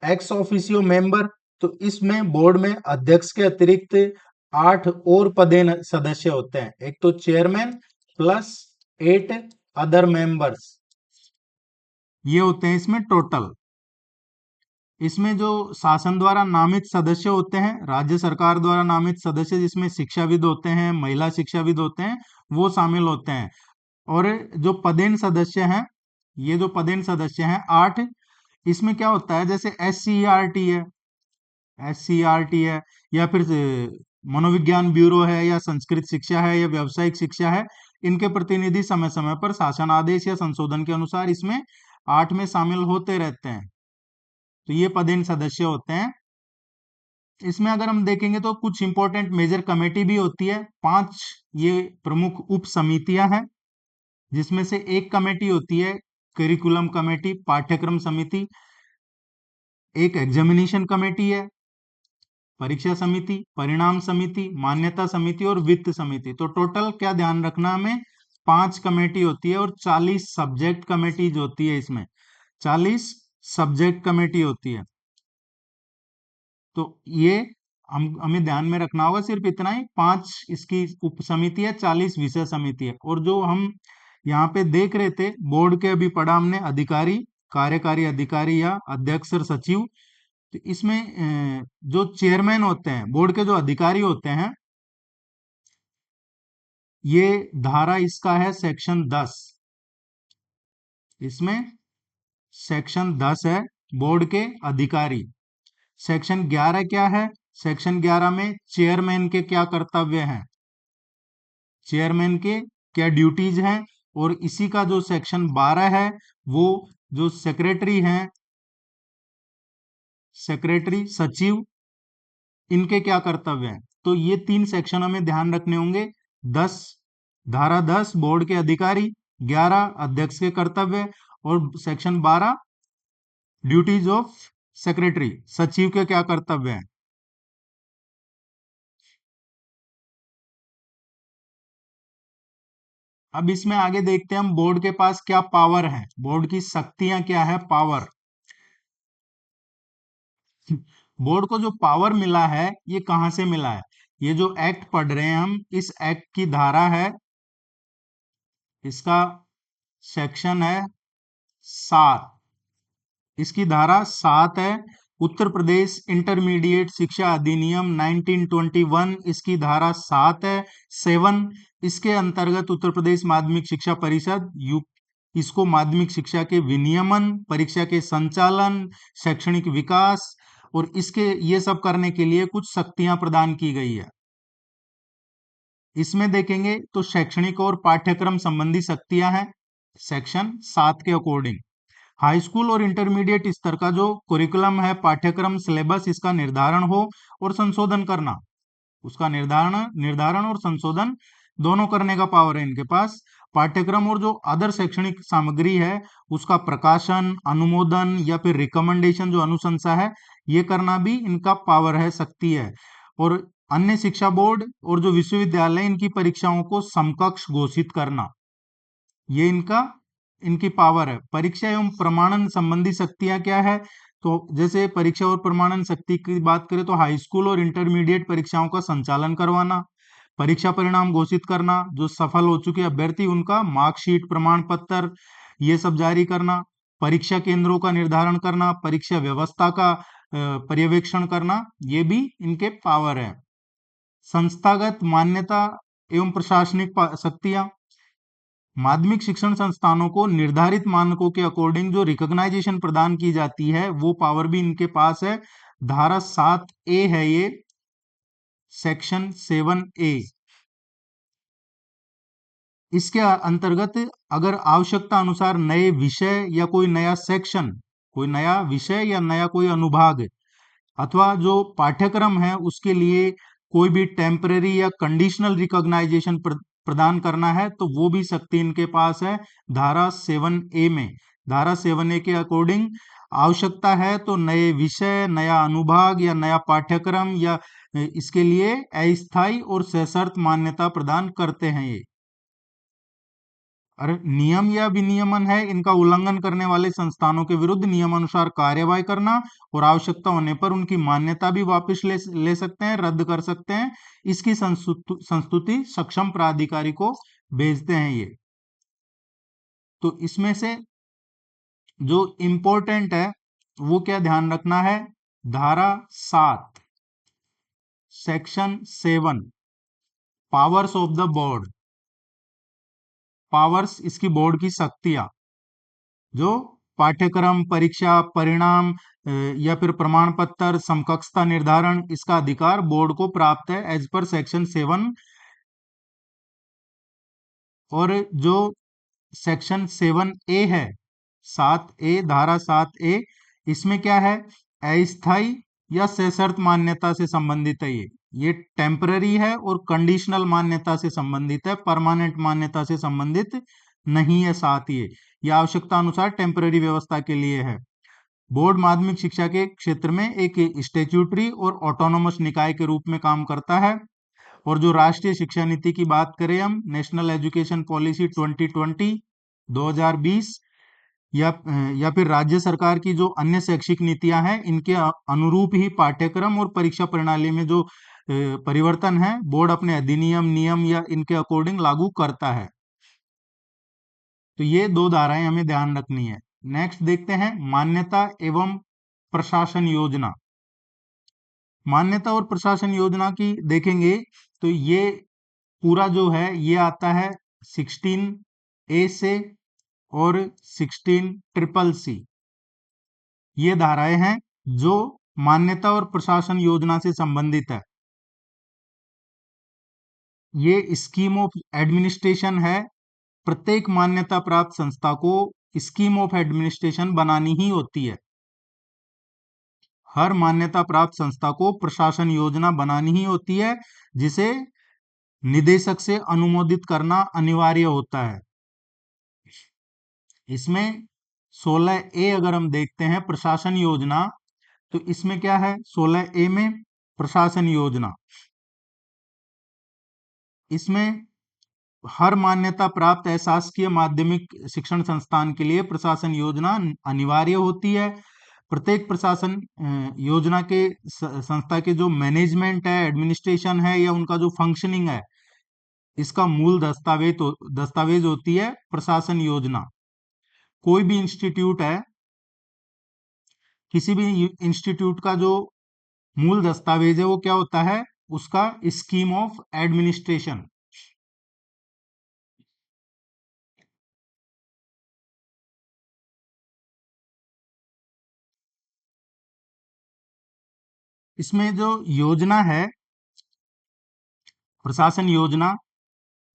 Ex officio member, तो इसमें बोर्ड में अध्यक्ष के अतिरिक्त 8 और पदेन सदस्य होते हैं। एक तो चेयरमैन प्लस 8 अदर मेंबर्स, ये होते हैं इसमें टोटल। इसमें जो शासन द्वारा नामित सदस्य होते हैं, राज्य सरकार द्वारा नामित सदस्य, जिसमें शिक्षाविद होते हैं, महिला शिक्षाविद होते हैं, वो शामिल होते हैं। और जो पदेन सदस्य हैं, ये जो पदेन सदस्य हैं 8, इसमें क्या होता है, जैसे SCERT है, SCERT है, या फिर मनोविज्ञान ब्यूरो है, या संस्कृत शिक्षा है, या व्यावसायिक शिक्षा है, इनके प्रतिनिधि समय समय पर शासन आदेश या संशोधन के अनुसार इसमें 8 में शामिल होते रहते हैं। तो ये पदेन सदस्य होते हैं। इसमें अगर हम देखेंगे तो कुछ इंपॉर्टेंट मेजर कमेटी भी होती है। 5 ये प्रमुख उप समितियां हैं, जिसमें से एक कमेटी होती है करिकुलम कमेटी, पाठ्यक्रम समिति। एक एग्जामिनेशन कमेटी है, परीक्षा समिति, परिणाम समिति, मान्यता समिति और वित्त समिति। तो टोटल क्या ध्यान रखना हमें, 5 कमेटी होती है और 40 सब्जेक्ट कमेटीज होती है। इसमें 40 सब्जेक्ट कमेटी होती है। तो ये हमें ध्यान में रखना होगा, सिर्फ इतना ही। 5 इसकी उप समिति है, 40 विषय समिति है। और जो हम यहाँ पे देख रहे थे, बोर्ड के अभी पढ़ा हमने अधिकारी, कार्यकारी अधिकारी या अध्यक्ष और सचिव। तो इसमें जो चेयरमैन होते हैं, बोर्ड के जो अधिकारी होते हैं, ये धारा इसका है सेक्शन 10। इसमें सेक्शन 10 है बोर्ड के अधिकारी। सेक्शन 11 क्या है? सेक्शन 11 में चेयरमैन के क्या कर्तव्य हैं, चेयरमैन के क्या ड्यूटीज हैं। और इसी का जो सेक्शन 12 है, वो जो सेक्रेटरी हैं, सेक्रेटरी सचिव, इनके क्या कर्तव्य हैं। तो ये 3 सेक्शनों में ध्यान रखने होंगे। 10 धारा 10 बोर्ड के अधिकारी, 11 अध्यक्ष के कर्तव्य, और सेक्शन 12 ड्यूटीज ऑफ सेक्रेटरी, सचिव के क्या कर्तव्य हैं। अब इसमें आगे देखते हैं हम बोर्ड के पास क्या पावर है, बोर्ड की शक्तियां क्या है, पावर। बोर्ड को जो पावर मिला है, ये कहां से मिला है? ये जो एक्ट पढ़ रहे हैं हम, इस एक्ट की धारा है, इसका सेक्शन है 7। इसकी धारा 7 है। उत्तर प्रदेश इंटरमीडिएट शिक्षा अधिनियम 1921, इसकी धारा 7 है, 7। इसके अंतर्गत उत्तर प्रदेश माध्यमिक शिक्षा परिषद यू इसको माध्यमिक शिक्षा के विनियमन, परीक्षा के संचालन, शैक्षणिक विकास और इसके ये सब करने के लिए कुछ शक्तियां प्रदान की गई है। इसमें देखेंगे तो शैक्षणिक और पाठ्यक्रम संबंधी शक्तियां हैं सेक्शन 7 के अकॉर्डिंग। हाई स्कूल और इंटरमीडिएट स्तर का जो कुरिकुलम है, पाठ्यक्रम सिलेबस, इसका निर्धारण हो और संशोधन करना, उसका निर्धारण निर्धारण और संशोधन दोनों करने का पावर है इनके पास। पाठ्यक्रम और जो अदर शैक्षणिक सामग्री है, उसका प्रकाशन, अनुमोदन या फिर रिकमेंडेशन, जो अनुशंसा है, ये करना भी इनका पावर है, शक्ति है। और अन्य शिक्षा बोर्ड और जो विश्वविद्यालय, इनकी परीक्षाओं को समकक्ष घोषित करना, ये इनका इनकी पावर है। परीक्षा एवं प्रमाणन संबंधी शक्तियां क्या है? तो जैसे परीक्षा और प्रमाणन शक्ति की बात करें तो हाई स्कूल और इंटरमीडिएट परीक्षाओं का संचालन करवाना, परीक्षा परिणाम घोषित करना, जो सफल हो चुके अभ्यर्थी उनका मार्कशीट, प्रमाण पत्र, ये सब जारी करना, परीक्षा केंद्रों का निर्धारण करना, परीक्षा व्यवस्था का पर्यवेक्षण करना, ये भी इनके पावर है। संस्थागत मान्यता एवं प्रशासनिक शक्तियां, माध्यमिक शिक्षण संस्थानों को निर्धारित मानकों के अकॉर्डिंग जो रिकॉग्नाइजेशन प्रदान की जाती है, वो पावर भी इनके पास है। धारा 7A है ये, सेक्शन 7A। इसके अंतर्गत अगर आवश्यकता अनुसार नए विषय या कोई नया सेक्शन, कोई नया विषय या नया कोई अनुभाग अथवा जो पाठ्यक्रम है, उसके लिए कोई भी टेम्परेरी या कंडीशनल रिकॉग्नाइजेशन प्रदान करना है, तो वो भी शक्ति इनके पास है धारा 7A में। धारा 7A के अकॉर्डिंग आवश्यकता है तो नए विषय, नया अनुभाग या नया पाठ्यक्रम या इसके लिए अस्थायी और सशर्त मान्यता प्रदान करते हैं ये। और नियम या विनियमन है, इनका उल्लंघन करने वाले संस्थानों के विरुद्ध नियमानुसार कार्यवाही करना और आवश्यकता होने पर उनकी मान्यता भी वापस ले सकते हैं, रद्द कर सकते हैं। इसकी संस्तुति सक्षम प्राधिकारी को भेजते हैं ये। तो इसमें से जो इंपॉर्टेंट है वो क्या ध्यान रखना है? धारा 7 section 7, powers of the board, powers इसकी बोर्ड की शक्तियां, जो पाठ्यक्रम, परीक्षा परिणाम या फिर प्रमाण पत्र, समकक्षता निर्धारण, इसका अधिकार बोर्ड को प्राप्त है एज पर सेक्शन 7। और जो सेक्शन 7A है, 7A, धारा 7A, इसमें क्या है? अस्थायी या सशर्त मान्यता से संबंधित है ये टेम्पररी है और कंडीशनल मान्यता से संबंधित है, परमानेंट मान्यता से संबंधित नहीं है। साथ ये आवश्यकता अनुसार टेम्पररी व्यवस्था के लिए है। बोर्ड माध्यमिक शिक्षा के क्षेत्र में एक स्टेट्यूटरी और ऑटोनोमस निकाय के रूप में काम करता है। और जो राष्ट्रीय शिक्षा नीति की बात करें हम, नेशनल एजुकेशन पॉलिसी 2020 2020 या फिर राज्य सरकार की जो अन्य शैक्षिक नीतियां हैं, इनके अनुरूप ही पाठ्यक्रम और परीक्षा प्रणाली में जो परिवर्तन है, बोर्ड अपने अधिनियम, नियम या इनके अकॉर्डिंग लागू करता है। तो ये 2 धाराएं हमें ध्यान रखनी है। नेक्स्ट देखते हैं मान्यता एवं प्रशासन योजना। मान्यता और प्रशासन योजना की देखेंगे तो ये पूरा जो है ये आता है 16A से और 16CCC। ये धाराएं हैं जो मान्यता और प्रशासन योजना से संबंधित है। ये स्कीम ऑफ एडमिनिस्ट्रेशन है। प्रत्येक मान्यता प्राप्त संस्था को स्कीम ऑफ एडमिनिस्ट्रेशन बनानी ही होती है। हर मान्यता प्राप्त संस्था को प्रशासन योजना बनानी ही होती है, जिसे निदेशक से अनुमोदित करना अनिवार्य होता है। इसमें 16A अगर हम देखते हैं प्रशासन योजना, तो इसमें क्या है 16A में प्रशासन योजना, इसमें हर मान्यता प्राप्त अशासकीय माध्यमिक शिक्षण संस्थान के लिए प्रशासन योजना अनिवार्य होती है। प्रत्येक प्रशासन योजना के संस्था के जो मैनेजमेंट है, एडमिनिस्ट्रेशन है या उनका जो फंक्शनिंग है, इसका मूल दस्तावेज होती है प्रशासन योजना। कोई भी इंस्टीट्यूट है, किसी भी इंस्टीट्यूट का जो मूल दस्तावेज है वो क्या होता है, उसका स्कीम ऑफ एडमिनिस्ट्रेशन। इसमें जो योजना है प्रशासन योजना,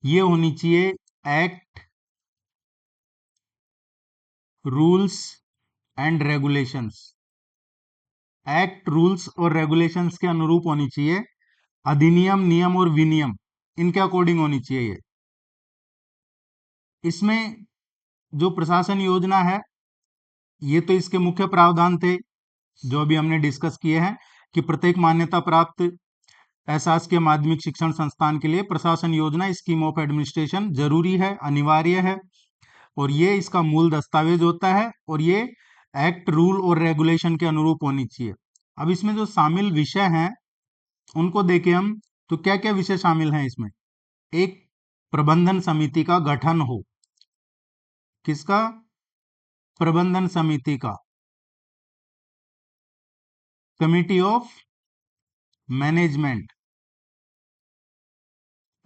ये होनी चाहिए act, rules and regulations. Act, rules और रेगुलेशंस के अनुरूप होनी चाहिए। अधिनियम, नियम और विनियम इनके अकॉर्डिंग होनी चाहिए ये। इसमें जो प्रशासन योजना है, ये तो इसके मुख्य प्रावधान थे जो अभी हमने डिस्कस किए हैं कि प्रत्येक मान्यता प्राप्त अशासकीय माध्यमिक शिक्षण संस्थान के लिए प्रशासन योजना स्कीम ऑफ एडमिनिस्ट्रेशन जरूरी है, अनिवार्य है, और ये इसका मूल दस्तावेज होता है, और ये एक्ट, रूल और रेगुलेशन के अनुरूप होनी चाहिए। अब इसमें जो शामिल विषय हैं उनको देखें हम, तो क्या क्या विषय शामिल हैं इसमें। एक, प्रबंधन समिति का गठन हो। किसका? प्रबंधन समिति का, कमिटी ऑफ मैनेजमेंट।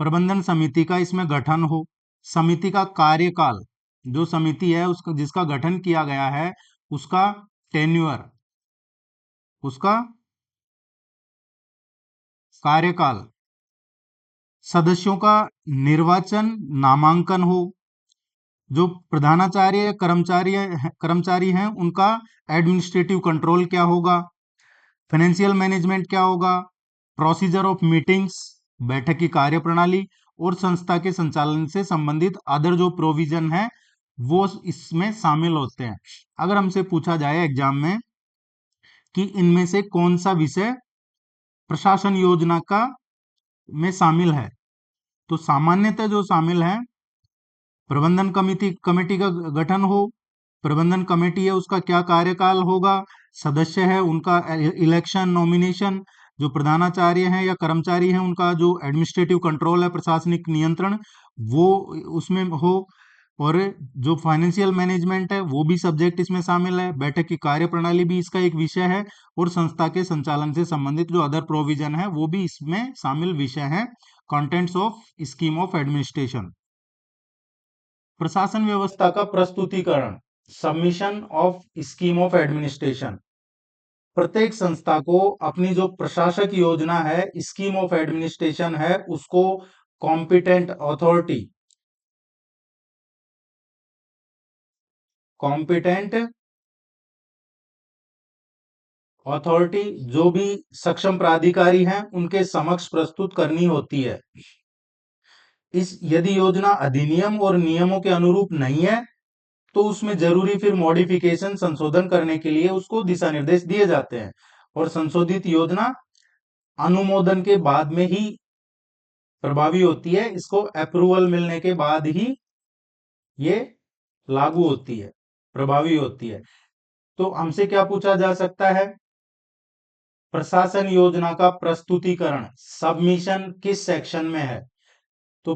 प्रबंधन समिति का इसमें गठन हो। समिति का कार्यकाल, जो समिति है उसका जिसका गठन किया गया है उसका टेन्योर, उसका कार्यकाल। सदस्यों का निर्वाचन, नामांकन हो। जो प्रधानाचार्य या कर्मचारी हैं उनका एडमिनिस्ट्रेटिव कंट्रोल क्या होगा, फाइनेंशियल मैनेजमेंट क्या होगा, प्रोसीजर ऑफ मीटिंग्स, बैठक की कार्यप्रणाली, और संस्था के संचालन से संबंधित अदर जो प्रोविजन है वो इसमें शामिल होते हैं। अगर हमसे पूछा जाए एग्जाम में कि इनमें से कौन सा विषय प्रशासन योजना का में शामिल है, तो सामान्यतः जो शामिल है, प्रबंधन कमेटी का गठन हो, प्रबंधन कमेटी है उसका क्या कार्यकाल होगा, सदस्य है उनका इलेक्शन, नॉमिनेशन, जो प्रधानाचार्य हैं या कर्मचारी हैं उनका जो एडमिनिस्ट्रेटिव कंट्रोल है, प्रशासनिक नियंत्रण, वो उसमें हो, और जो फाइनेंशियल मैनेजमेंट है वो भी सब्जेक्ट इसमें शामिल है, बैठक की कार्यप्रणाली भी इसका एक विषय है, और संस्था के संचालन से संबंधित जो अदर प्रोविजन है वो भी इसमें शामिल विषय है। Contents of scheme of administration. प्रशासन व्यवस्था का प्रस्तुतिकरण, submission of scheme of administration. प्रत्येक संस्था को अपनी जो प्रशासक योजना है, स्कीम ऑफ एडमिनिस्ट्रेशन है, उसको कॉम्पिटेंट अथॉरिटी, जो भी सक्षम प्राधिकारी हैं उनके समक्ष प्रस्तुत करनी होती है। इस यदि योजना अधिनियम और नियमों के अनुरूप नहीं है तो उसमें जरूरी फिर मॉडिफिकेशन, संशोधन करने के लिए उसको दिशा निर्देश दिए जाते हैं, और संशोधित योजना अनुमोदन के बाद में ही प्रभावी होती है। इसको अप्रूवल मिलने के बाद ही ये लागू होती है, प्रभावी होती है। तो हमसे क्या पूछा जा सकता है, प्रशासन योजना का प्रस्तुतिकरण, सबमिशन किस सेक्शन में है? तो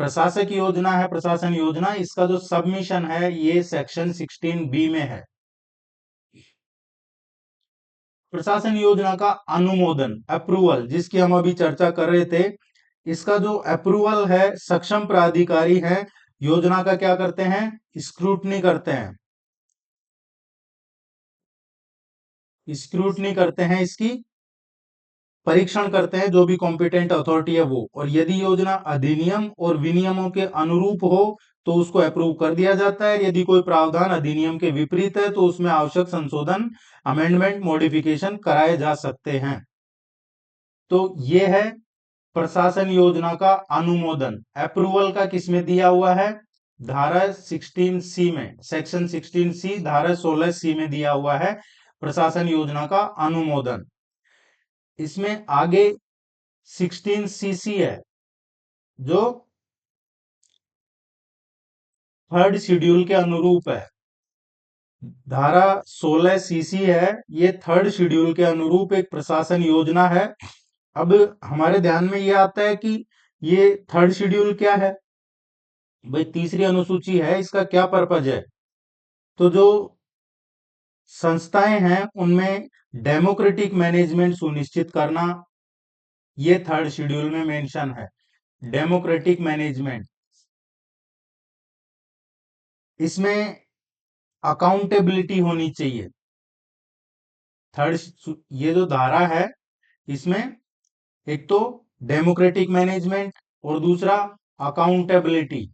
प्रशासक योजना है, प्रशासन योजना, इसका जो सबमिशन है ये सेक्शन 16B में है। प्रशासन योजना का अनुमोदन, अप्रूवल, जिसकी हम अभी चर्चा कर रहे थे, इसका जो अप्रूवल है सक्षम प्राधिकारी है योजना का क्या करते हैं, स्क्रूटनी करते हैं, स्क्रूटनी करते हैं, इसकी परीक्षण करते हैं जो भी कॉम्पिटेंट अथॉरिटी है वो, और यदि योजना अधिनियम और विनियमों के अनुरूप हो तो उसको अप्रूव कर दिया जाता है। यदि कोई प्रावधान अधिनियम के विपरीत है तो उसमें आवश्यक संशोधन, अमेंडमेंट, मॉडिफिकेशन कराए जा सकते हैं। तो ये है प्रशासन योजना का अनुमोदन। अप्रूवल का किसमें दिया हुआ है, धारा 16C में, सेक्शन 16C धारा 16C में दिया हुआ है प्रशासन योजना का अनुमोदन। इसमें आगे 16CC है जो थर्ड शेड्यूल के अनुरूप है। धारा 16CC है, ये थर्ड शेड्यूल के अनुरूप एक प्रशासन योजना है। अब हमारे ध्यान में ये आता है कि ये थर्ड शेड्यूल क्या है, भाई तीसरी अनुसूची है, इसका क्या पर्पज है। तो जो संस्थाएं हैं उनमें डेमोक्रेटिक मैनेजमेंट सुनिश्चित करना, ये थर्ड शेड्यूल में मेंशन है, डेमोक्रेटिक मैनेजमेंट। इसमें अकाउंटेबिलिटी होनी चाहिए। थर्ड ये जो धारा है इसमें एक तो डेमोक्रेटिक मैनेजमेंट और दूसरा अकाउंटेबिलिटी,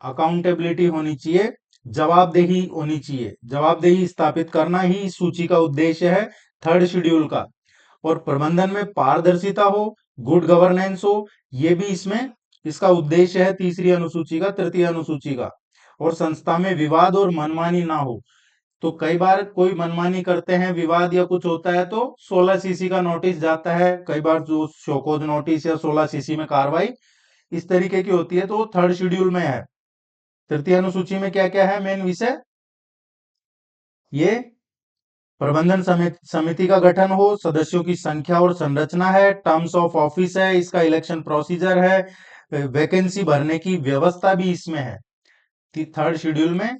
अकाउंटेबिलिटी होनी चाहिए, जवाबदेही होनी चाहिए। जवाबदेही स्थापित करना ही इस सूची का उद्देश्य है थर्ड शेड्यूल का। और प्रबंधन में पारदर्शिता हो, गुड गवर्नेंस हो, ये भी इसमें इसका उद्देश्य है तीसरी अनुसूची का, तृतीय अनुसूची का। और संस्था में विवाद और मनमानी ना हो। तो कई बार कोई मनमानी करते हैं, विवाद या कुछ होता है तो 16CC का नोटिस जाता है, कई बार जो शोकॉज नोटिस या 16CC में कार्रवाई इस तरीके की होती है, तो वो थर्ड शेड्यूल में है। तृतीय अनुसूची में क्या क्या है मेन विषय, ये प्रबंधन समिति का गठन हो, सदस्यों की संख्या और संरचना है, टर्म्स ऑफ ऑफिस है, इसका इलेक्शन प्रोसीजर है, वैकेंसी भरने की व्यवस्था भी इसमें है। थर्ड शेड्यूल में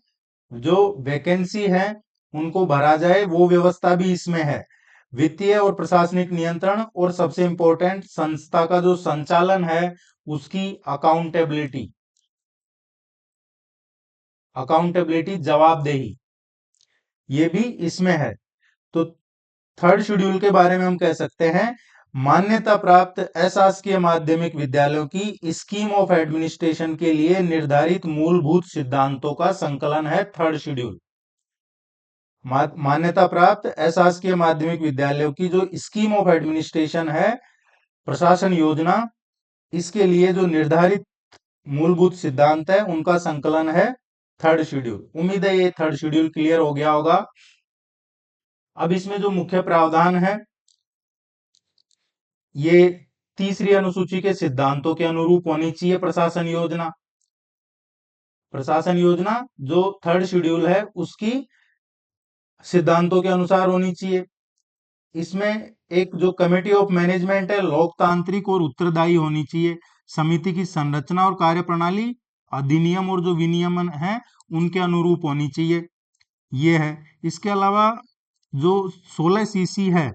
जो वैकेंसी है उनको भरा जाए वो व्यवस्था भी इसमें है। वित्तीय और प्रशासनिक नियंत्रण, और सबसे इंपॉर्टेंट संस्था का जो संचालन है उसकी अकाउंटेबिलिटी, अकाउंटेबिलिटी, जवाबदेही, ये भी इसमें है। तो थर्ड शेड्यूल के बारे में हम कह सकते हैं, मान्यता प्राप्त अशासकीय माध्यमिक विद्यालयों की स्कीम ऑफ एडमिनिस्ट्रेशन के लिए निर्धारित मूलभूत सिद्धांतों का संकलन है थर्ड शेड्यूल। मान्यता प्राप्त अशासकीय माध्यमिक विद्यालयों की जो स्कीम ऑफ एडमिनिस्ट्रेशन है, प्रशासन योजना, इसके लिए जो निर्धारित मूलभूत सिद्धांत है उनका संकलन है थर्ड शेड्यूल। उम्मीद है ये थर्ड शेड्यूल क्लियर हो गया होगा। अब इसमें जो मुख्य प्रावधान है ये तीसरी अनुसूची के सिद्धांतों के अनुरूप होनी चाहिए। प्रशासन योजना, प्रशासन योजना जो थर्ड शेड्यूल है उसकी सिद्धांतों के अनुसार होनी चाहिए। इसमें एक जो कमेटी ऑफ मैनेजमेंट है लोकतांत्रिक और उत्तरदायी होनी चाहिए। समिति की संरचना और कार्यप्रणाली अधिनियम और जो विनियमन है उनके अनुरूप होनी चाहिए, ये है। इसके अलावा जो 16CC है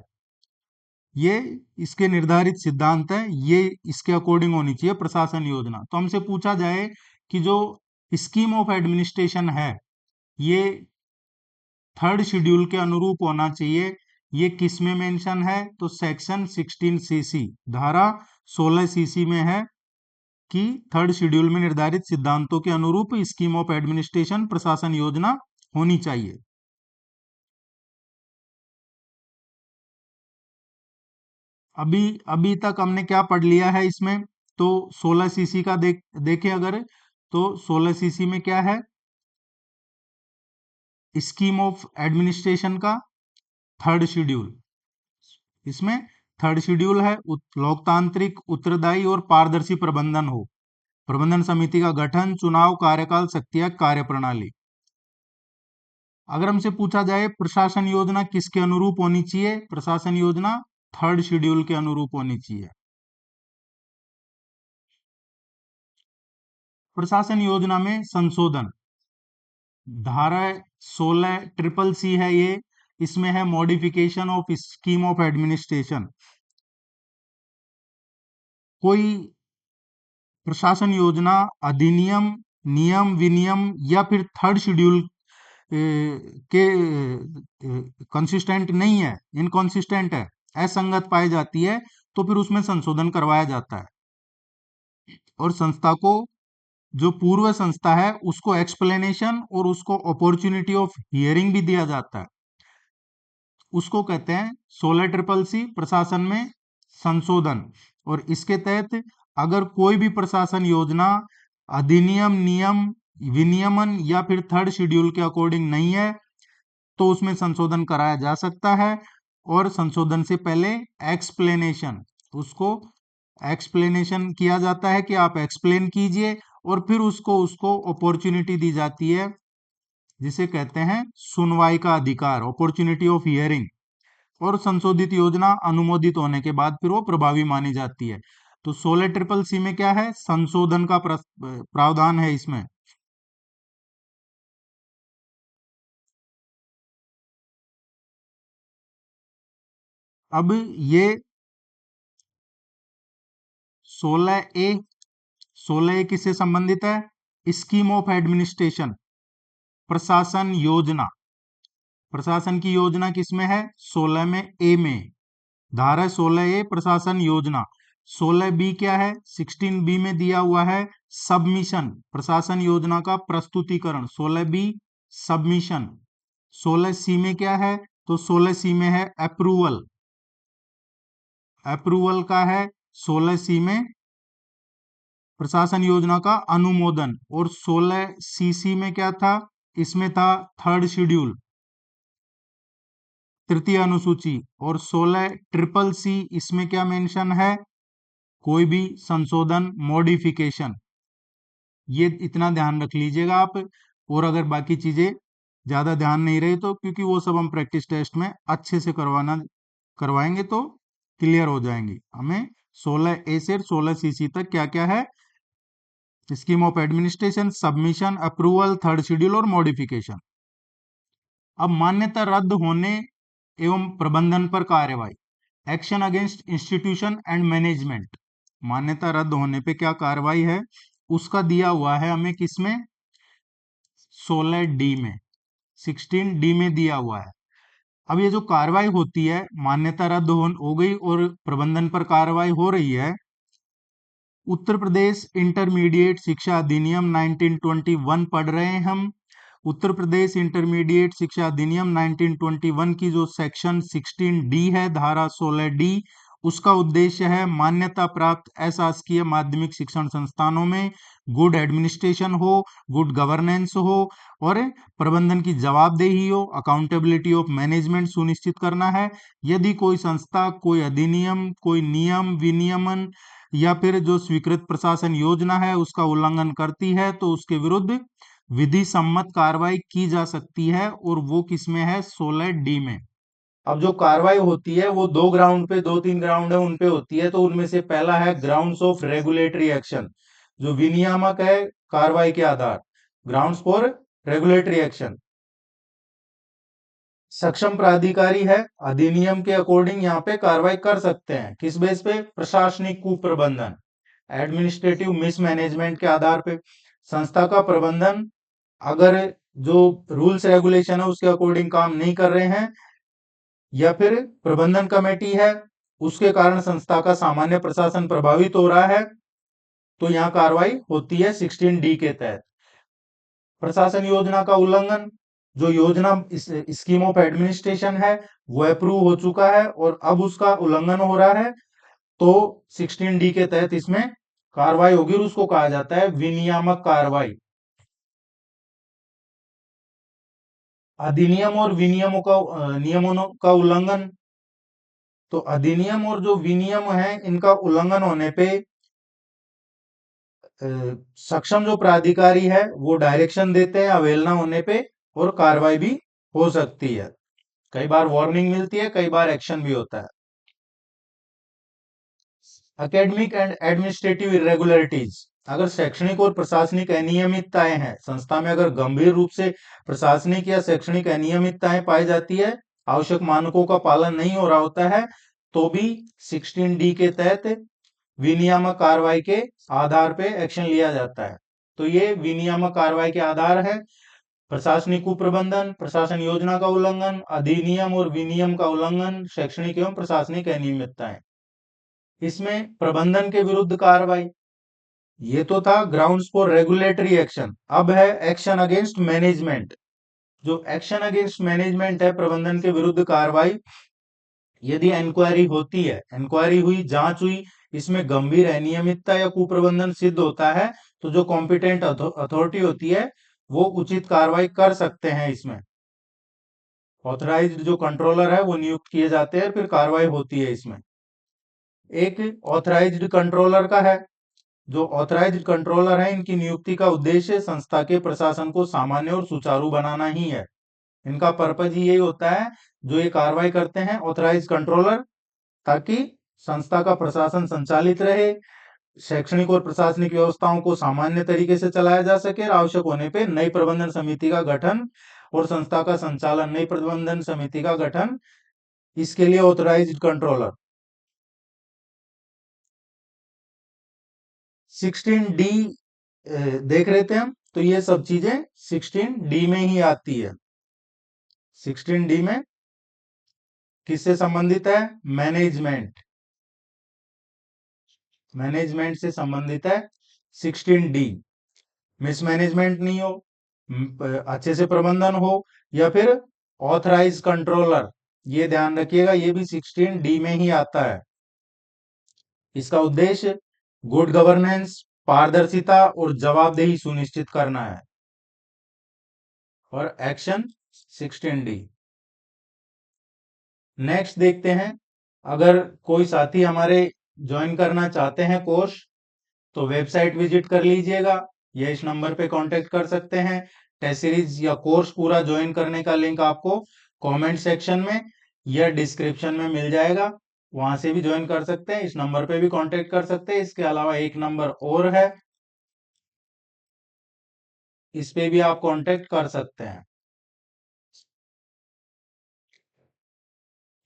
ये इसके निर्धारित सिद्धांत है, ये इसके अकॉर्डिंग होनी चाहिए प्रशासन योजना। तो हमसे पूछा जाए कि जो स्कीम ऑफ एडमिनिस्ट्रेशन है ये थर्ड शेड्यूल के अनुरूप होना चाहिए, ये किस में मेंशन है, तो सेक्शन 16CC धारा 16CC में है कि थर्ड शेड्यूल में निर्धारित सिद्धांतों के अनुरूप स्कीम ऑफ एडमिनिस्ट्रेशन प्रशासन योजना होनी चाहिए। अभी अभी तक हमने क्या पढ़ लिया है इसमें, तो 16CC का देखें अगर, तो 16CC में क्या है, स्कीम ऑफ एडमिनिस्ट्रेशन का थर्ड शेड्यूल। इसमें थर्ड शेड्यूल है लोकतांत्रिक, उत्तरदायी और पारदर्शी प्रबंधन हो, प्रबंधन समिति का गठन, चुनाव, कार्यकाल, शक्तियां, कार्यप्रणाली। अगर हमसे पूछा जाए प्रशासन योजना किसके अनुरूप होनी चाहिए, प्रशासन योजना थर्ड शेड्यूल के अनुरूप होनी चाहिए। प्रशासन योजना में संशोधन, धारा 16 CCC है ये, इसमें है modification of scheme of administration. कोई प्रशासन योजना, अधिनियम, नियम, विनियम या फिर थर्ड शेड्यूल के कंसिस्टेंट नहीं है, इनकॉन्सिस्टेंट है, असंगत पाई जाती है, तो फिर उसमें संशोधन करवाया जाता है। और संस्था को, जो पूर्व संस्था है उसको एक्सप्लेनेशन और उसको अपॉर्चुनिटी ऑफ हियरिंग भी दिया जाता है। उसको कहते हैं 16 CCC प्रशासन में संशोधन। और इसके तहत अगर कोई भी प्रशासन योजना अधिनियम, नियम, विनियमन या फिर थर्ड शेड्यूल के अकॉर्डिंग नहीं है तो उसमें संशोधन कराया जा सकता है। और संशोधन से पहले एक्सप्लेनेशन, उसको एक्सप्लेनेशन किया जाता है कि आप एक्सप्लेन कीजिए, और फिर उसको उसको अपॉर्चुनिटी दी जाती है, जिसे कहते हैं सुनवाई का अधिकार, अपॉर्चुनिटी ऑफ हियरिंग। और संशोधित योजना अनुमोदित होने के बाद फिर वो प्रभावी मानी जाती है। तो 16 CCC में क्या है, संशोधन का प्रावधान है इसमें। अब ये 16A, 16A किससे संबंधित है, स्कीम ऑफ एडमिनिस्ट्रेशन, प्रशासन योजना। प्रशासन की योजना किसमें है, 16 में, ए में, धारा 16A प्रशासन योजना। 16B क्या है, 16B में दिया हुआ है सबमिशन, प्रशासन योजना का प्रस्तुतिकरण, 16B सबमिशन। 16C में क्या है, तो 16C में है अप्रूवल, अप्रूवल का है 16C में प्रशासन योजना का अनुमोदन। और 16CC में क्या था, इसमें था थर्ड शेड्यूल, तृतीय अनुसूची। और 16 CCC इसमें क्या मेंशन है, कोई भी संशोधन, मॉडिफिकेशन। ये इतना ध्यान रख लीजिएगा आप। और अगर बाकी चीजें ज्यादा ध्यान नहीं रही तो, क्योंकि वो सब हम प्रैक्टिस टेस्ट में अच्छे से करवाएंगे तो क्लियर हो जाएंगी हमें। 16A से 16CC तक क्या क्या है, scheme of administration, submission, approval, third schedule और मॉडिफिकेशन। अब मान्यता रद्द होने एवं प्रबंधन पर कार्यवाही, action against institution and management. मान्यता रद्द होने पे क्या कार्रवाई है, उसका दिया हुआ है हमें किसमें, 16D में, 16D में दिया हुआ है। अब ये जो कार्रवाई होती है, मान्यता रद्द हो गई और प्रबंधन पर कार्रवाई हो रही है। उत्तर प्रदेश इंटरमीडिएट शिक्षा अधिनियम 1921 पढ़ रहे हैं हम। उत्तर प्रदेश इंटरमीडिएट शिक्षा अधिनियम 1921 की जो सेक्शन 16D है, धारा 16D, उसका उद्देश्य है मान्यता प्राप्त अशासकीय माध्यमिक शिक्षण संस्थानों में गुड एडमिनिस्ट्रेशन हो, गुड गवर्नेंस हो और प्रबंधन की जवाबदेही हो, अकाउंटेबिलिटी ऑफ मैनेजमेंट सुनिश्चित करना है। यदि कोई संस्था कोई अधिनियम, कोई नियम, विनियमन या फिर जो स्वीकृत प्रशासन योजना है उसका उल्लंघन करती है तो उसके विरुद्ध विधि सम्मत कार्रवाई की जा सकती है। और वो किसमें है, 16D में। अब जो कार्रवाई होती है वो दो ग्राउंड पे, दो तीन ग्राउंड है उन पे होती है। तो उनमें से पहला है ग्राउंड्स ऑफ रेगुलेटरी एक्शन, जो विनियामक है कार्रवाई के आधार, ग्राउंड्स फॉर रेगुलेटरी एक्शन। सक्षम प्राधिकारी है, अधिनियम के अकॉर्डिंग यहाँ पे कार्रवाई कर सकते हैं, किस बेस पे, प्रशासनिक कुप्रबंधन, एडमिनिस्ट्रेटिव मिसमैनेजमेंट के आधार पे। संस्था का प्रबंधन अगर जो रूल्स रेगुलेशन है उसके अकॉर्डिंग काम नहीं कर रहे हैं, या फिर प्रबंधन कमेटी है उसके कारण संस्था का सामान्य प्रशासन प्रभावित हो रहा है, तो यहाँ कार्रवाई होती है 16D के तहत। प्रशासन योजना का उल्लंघन, जो योजना स्कीम ऑफ एडमिनिस्ट्रेशन है वो अप्रूव हो चुका है और अब उसका उल्लंघन हो रहा है, तो 16D के तहत इसमें कार्रवाई होगी और उसको कहा जाता है विनियामक कार्रवाई। अधिनियम और विनियमों का नियमों का उल्लंघन, तो अधिनियम और जो विनियम है इनका उल्लंघन होने पे अ, सक्षम जो प्राधिकारी है वो डायरेक्शन देते हैं अवहेलना होने पे, और कार्रवाई भी हो सकती है। कई बार वार्निंग मिलती है, कई बार एक्शन भी होता है। एकेडमिक एंड एडमिनिस्ट्रेटिव इरेगुलरिटीज, अगर शैक्षणिक और प्रशासनिक अनियमितताएं हैं संस्था में, अगर गंभीर रूप से प्रशासनिक या शैक्षणिक अनियमितताएं पाई जाती है, आवश्यक मानकों का पालन नहीं हो रहा होता है, तो भी 16D के तहत विनियामक कार्रवाई के आधार पे एक्शन लिया जाता है। तो ये विनियामक कार्रवाई के आधार है: प्रशासनिक कुप्रबंधन, प्रशासन योजना का उल्लंघन, अधिनियम और विनियम का उल्लंघन, शैक्षणिक एवं प्रशासनिक अनियमितताएं। इसमें प्रबंधन के विरुद्ध कार्रवाई, ये तो था ग्राउंड्स फॉर रेगुलेटरी एक्शन। अब है एक्शन अगेंस्ट मैनेजमेंट। जो एक्शन अगेंस्ट मैनेजमेंट है, प्रबंधन के विरुद्ध कार्रवाई, यदि इंक्वायरी होती है, इंक्वायरी हुई, जांच हुई, इसमें गंभीर अनियमितता या कुप्रबंधन सिद्ध होता है, तो जो कॉम्पिटेंट अथॉरिटी होती है वो उचित कार्रवाई कर सकते हैं। इसमें ऑथराइज्ड जो कंट्रोलर है वो नियुक्त किए जाते हैं, फिर कार्रवाई होती है। इसमें एक ऑथराइज्ड कंट्रोलर का है। जो ऑथराइज्ड कंट्रोलर है, इनकी नियुक्ति का उद्देश्य संस्था के प्रशासन को सामान्य और सुचारू बनाना ही है। इनका पर्पज ही यही होता है, जो ये कार्रवाई करते हैं ऑथराइज्ड कंट्रोलर, ताकि संस्था का प्रशासन संचालित रहे, शैक्षणिक और प्रशासनिक व्यवस्थाओं को सामान्य तरीके से चलाया जा सके, और आवश्यक होने पे नई प्रबंधन समिति का गठन और संस्था का संचालन, नई प्रबंधन समिति का गठन, इसके लिए ऑथराइज्ड कंट्रोलर। 16D देख रहे थे हम, तो ये सब चीजें 16D में ही आती है। 16D में किससे संबंधित है? मैनेजमेंट, मैनेजमेंट से संबंधित है 16D। मिसमैनेजमेंट नहीं हो, अच्छे से प्रबंधन हो, या फिर ऑथराइज कंट्रोलर, ये ध्यान रखिएगा, ये भी 16D में ही आता है। इसका उद्देश्य गुड गवर्नेंस, पारदर्शिता और जवाबदेही सुनिश्चित करना है। और एक्शन 16D। नेक्स्ट देखते हैं, अगर कोई साथी हमारे ज्वाइन करना चाहते हैं कोर्स, तो वेबसाइट विजिट कर लीजिएगा, या इस नंबर पे कांटेक्ट कर सकते हैं। टेस्ट सीरीज या कोर्स पूरा ज्वाइन करने का लिंक आपको कमेंट सेक्शन में या डिस्क्रिप्शन में मिल जाएगा, वहां से भी ज्वाइन कर सकते हैं, इस नंबर पे भी कांटेक्ट कर सकते हैं। इसके अलावा एक नंबर और है, इस पे भी आप कांटेक्ट कर सकते हैं।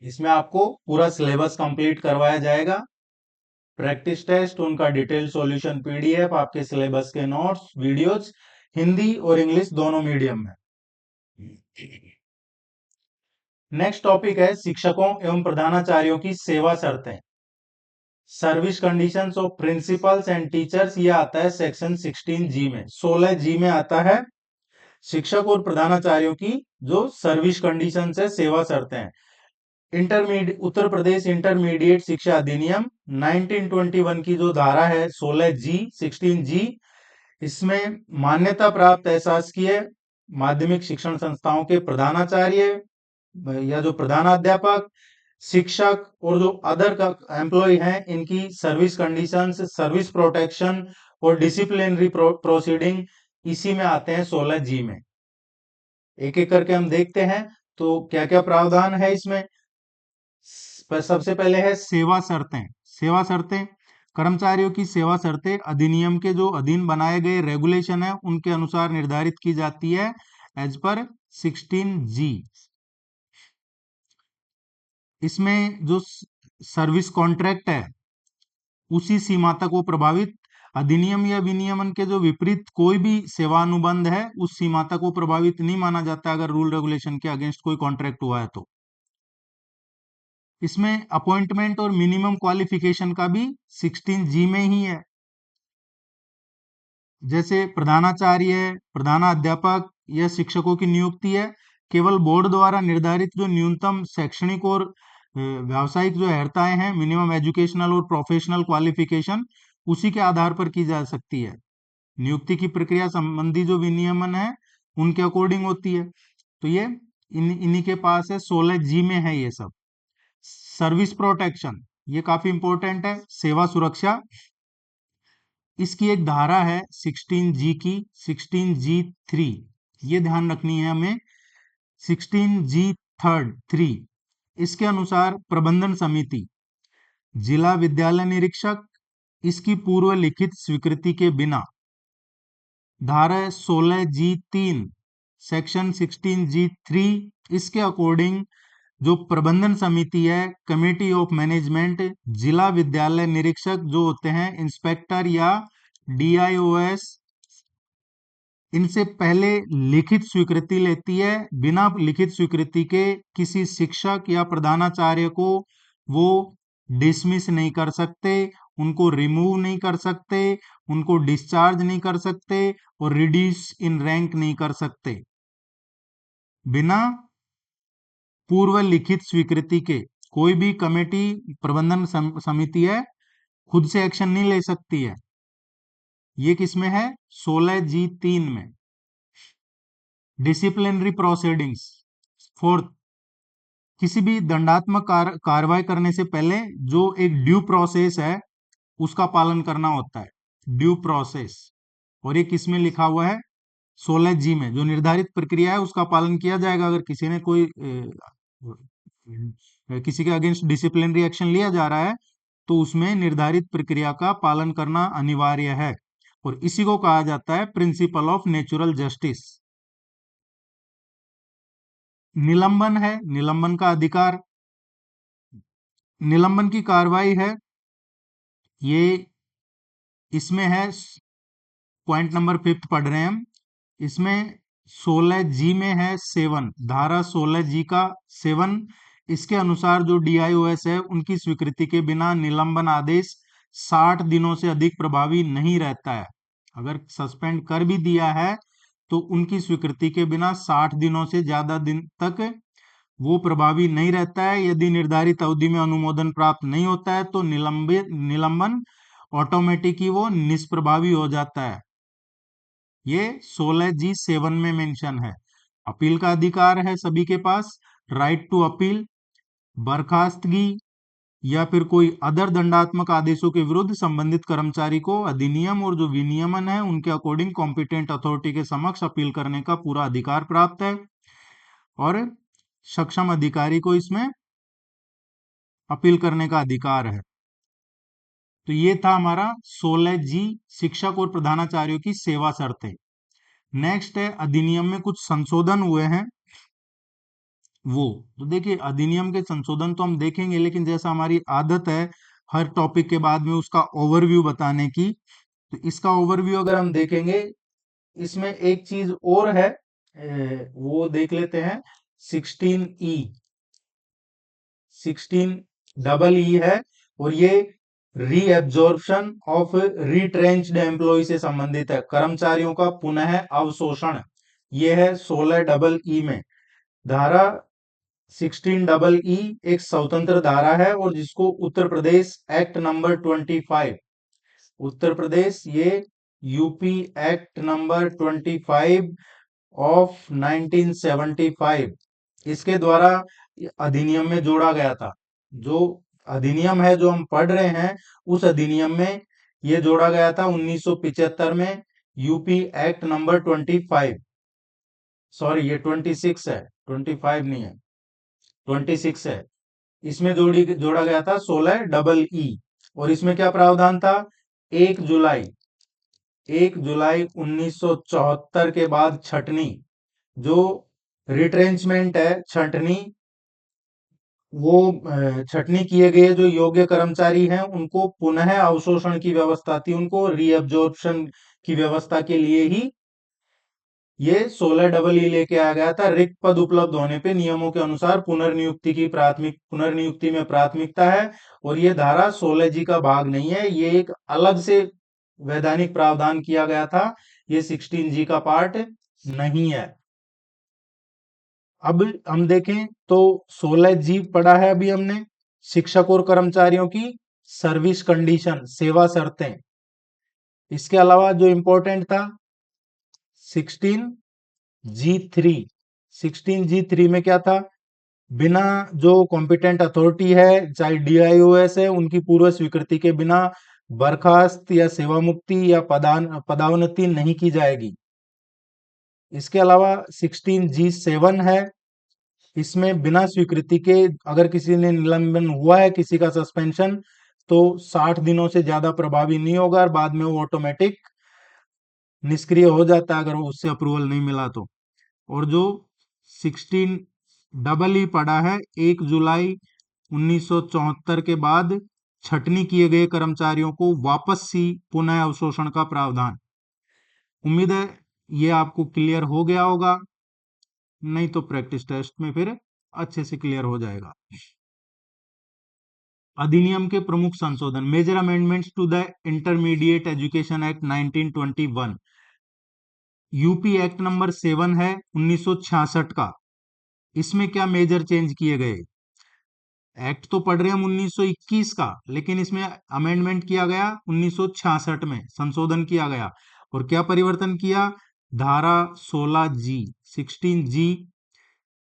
इसमें आपको पूरा सिलेबस कंप्लीट करवाया जाएगा, प्रैक्टिस टेस्ट, उनका डिटेल सॉल्यूशन पीडीएफ, आपके सिलेबस के नोट्स, वीडियोस, हिंदी और इंग्लिश दोनों मीडियम में। नेक्स्ट टॉपिक है शिक्षकों एवं प्रधानाचार्यों की सेवा शर्तें, service conditions of principles and teachers. ये आता है सेक्शन 16G में। 16G में आता है शिक्षक और प्रधानाचार्यों की जो सर्विस कंडीशंस है, सेवा शर्तें। इंटरमीडिएट, उत्तर प्रदेश इंटरमीडिएट शिक्षा अधिनियम 1921 की जो धारा है 16G, इसमें मान्यता प्राप्त अशासकीय माध्यमिक शिक्षण संस्थाओं के प्रधानाचार्य या जो प्रधानाध्यापक, शिक्षक और जो अदर का एम्प्लॉय हैं, इनकी सर्विस कंडीशंस, सर्विस प्रोटेक्शन और डिसिप्लिनरी प्रोसीडिंग इसी में आते हैं 16G में। एक एक करके हम देखते हैं तो क्या क्या प्रावधान है इसमें। सबसे पहले है सेवा शर्तें। सेवा शर्तें, कर्मचारियों की सेवा शर्तें अधिनियम के जो अधीन बनाए गए रेगुलेशन है उनके अनुसार निर्धारित की जाती है एज पर 16G। इसमें जो सर्विस कॉन्ट्रैक्ट है उसी सीमा तक वो प्रभावित, अधिनियम या विनियमन के जो विपरीत कोई भी सेवानुबंध है उस सीमा तक वो प्रभावित नहीं माना जाता अगर रूल रेगुलेशन के अगेंस्ट कोई कॉन्ट्रैक्ट हुआ है तो। इसमें अपॉइंटमेंट और मिनिमम क्वालिफिकेशन का भी 16G में ही है। जैसे प्रधानाचार्य, प्रधानाध्यापक या शिक्षकों की नियुक्ति है, केवल बोर्ड द्वारा निर्धारित जो न्यूनतम शैक्षणिक और व्यावसायिक जो अर्हताएं हैं, मिनिमम एजुकेशनल और प्रोफेशनल क्वालिफिकेशन, उसी के आधार पर की जा सकती है। नियुक्ति की प्रक्रिया संबंधी जो विनियमन है उनके अकॉर्डिंग होती है। तो ये इन्हीं के पास है, 16G में है ये सब। सर्विस प्रोटेक्शन, ये काफी इंपॉर्टेंट है, सेवा सुरक्षा। इसकी एक धारा है 16G की, 16G3, ये ध्यान रखनी है हमें। 16G3 इसके अनुसार प्रबंधन समिति, जिला विद्यालय निरीक्षक इसकी पूर्व लिखित स्वीकृति के बिना धारा 16G3 सेक्शन 16G3 इसके अकॉर्डिंग जो प्रबंधन समिति है, कमेटी ऑफ मैनेजमेंट, जिला विद्यालय निरीक्षक जो होते हैं, इंस्पेक्टर या DIOS, इनसे पहले लिखित स्वीकृति लेती है। बिना लिखित स्वीकृति के किसी शिक्षक या प्रधानाचार्य को वो डिसमिस नहीं कर सकते, उनको रिमूव नहीं कर सकते, उनको डिस्चार्ज नहीं कर सकते और रिड्यूस इन रैंक नहीं कर सकते। बिना पूर्व लिखित स्वीकृति के कोई भी कमेटी, प्रबंधन समिति है, खुद से एक्शन नहीं ले सकती है। ये किसमें है? 16G3 में। डिसिप्लिनरी प्रोसीडिंग्स, फोर्थ, किसी भी दंडात्मक कार्रवाई करने से पहले जो एक ड्यू प्रोसेस है उसका पालन करना होता है, ड्यू प्रोसेस। और ये किसमें लिखा हुआ है? 16G में। जो निर्धारित प्रक्रिया है उसका पालन किया जाएगा। अगर किसी ने कोई किसी के अगेंस्ट डिसिप्लिनरी एक्शन लिया जा रहा है तो उसमें निर्धारित प्रक्रिया का पालन करना अनिवार्य है, और इसी को कहा जाता है प्रिंसिपल ऑफ नेचुरल जस्टिस। निलंबन है, निलंबन का अधिकार। निलंबन की कार्रवाई है, ये इसमें है, पॉइंट नंबर 5 पढ़ रहे हैं हम। इसमें 16G में है 7, धारा 16G का 7, इसके अनुसार जो DIOS है उनकी स्वीकृति के बिना निलंबन आदेश 60 दिनों से अधिक प्रभावी नहीं रहता है। अगर सस्पेंड कर भी दिया है तो उनकी स्वीकृति के बिना 60 दिनों से ज्यादा दिन तक वो प्रभावी नहीं रहता है। यदि निर्धारित अवधि में अनुमोदन प्राप्त नहीं होता है तो निलंबन ऑटोमेटिक ही वो निष्प्रभावी हो जाता है। ये 16G7 में मेंशन है। अपील का अधिकार है सभी के पास, राइट टू अपील। बर्खास्तगी या फिर कोई अदर दंडात्मक आदेशों के विरुद्ध संबंधित कर्मचारी को अधिनियम और जो विनियमन है उनके अकॉर्डिंग कॉम्पिटेंट अथॉरिटी के समक्ष अपील करने का पूरा अधिकार प्राप्त है, और सक्षम अधिकारी को इसमें अपील करने का अधिकार है। तो ये था हमारा 16G, शिक्षक और प्रधानाचार्यों की सेवा शर्तें। नेक्स्ट है अधिनियम में कुछ संशोधन हुए हैं वो। तो देखिए, अधिनियम के संशोधन तो हम देखेंगे, लेकिन जैसा हमारी आदत है हर टॉपिक के बाद में उसका ओवरव्यू बताने की, तो इसका ओवरव्यू अगर हम देखेंगे, इसमें एक चीज और है, वो देख लेते हैं। 16E, 16EE है, और ये रीएब्जॉर्प्शन ऑफ रिट्रेंच्ड एम्प्लॉय से संबंधित है, कर्मचारियों का पुनः अवशोषण। ये है 16EE में। धारा 16EE एक स्वतंत्र धारा है, और जिसको उत्तर प्रदेश एक्ट नंबर 25, उत्तर प्रदेश ये यूपी एक्ट नंबर 25 ऑफ 1975, इसके द्वारा अधिनियम में जोड़ा गया था। जो अधिनियम है जो हम पढ़ रहे हैं, उस अधिनियम में ये जोड़ा गया था 1975 में, यूपी एक्ट नंबर 25, सॉरी ये 26 है, 25 नहीं है, 26 है। इसमें जोड़ा गया था 16EE, और इसमें क्या प्रावधान था? 1 जुलाई 1974 के बाद छटनी, जो रिट्रेंचमेंट है, छटनी, वो छटनी किए गए जो योग्य कर्मचारी हैं उनको पुनः अवशोषण की व्यवस्था थी, उनको रीअब्जॉर्प्शन की व्यवस्था के लिए ही ये 16EE लेके आ गया था। रिक्त पद उपलब्ध होने पे नियमों के अनुसार पुनर्नियुक्ति में प्राथमिकता है, और ये धारा 16G का भाग नहीं है, ये एक अलग से वैधानिक प्रावधान किया गया था, ये 16G का पार्ट नहीं है। अब हम देखें तो 16G पढ़ा है अभी हमने, शिक्षक और कर्मचारियों की सर्विस कंडीशन, सेवा शर्तें। इसके अलावा जो इंपॉर्टेंट था 16G3, 16G3 में क्या था? बिना जो कॉम्पिटेंट अथॉरिटी है, चाहे DIOS है, उनकी पूर्व स्वीकृति के बिना बर्खास्त या सेवा मुक्ति या पदावनति नहीं की जाएगी। इसके अलावा 16G7 है, इसमें बिना स्वीकृति के अगर किसी ने निलंबन हुआ है, किसी का सस्पेंशन, तो 60 दिनों से ज्यादा प्रभावी नहीं होगा और बाद में वो ऑटोमेटिक निष्क्रिय हो जाता है अगर उससे अप्रूवल नहीं मिला तो। और जो 16 डबल ई पड़ा है 1 जुलाई 1974 के बाद छटनी किए गए कर्मचारियों को वापस सी पुनः अवशोषण का प्रावधान। उम्मीद है ये आपको क्लियर हो गया होगा, नहीं तो प्रैक्टिस टेस्ट में फिर अच्छे से क्लियर हो जाएगा। अधिनियम के प्रमुख संशोधन, major amendments to the intermediate education act 1921। UP act number 7 है 1966 का। इसमें क्या मेजर चेंज किए गए? एक्ट तो पढ़ रहे हैं हम 1921 का, लेकिन इसमें अमेंडमेंट किया गया 1966 में, संशोधन किया गया। और क्या परिवर्तन किया? धारा 16G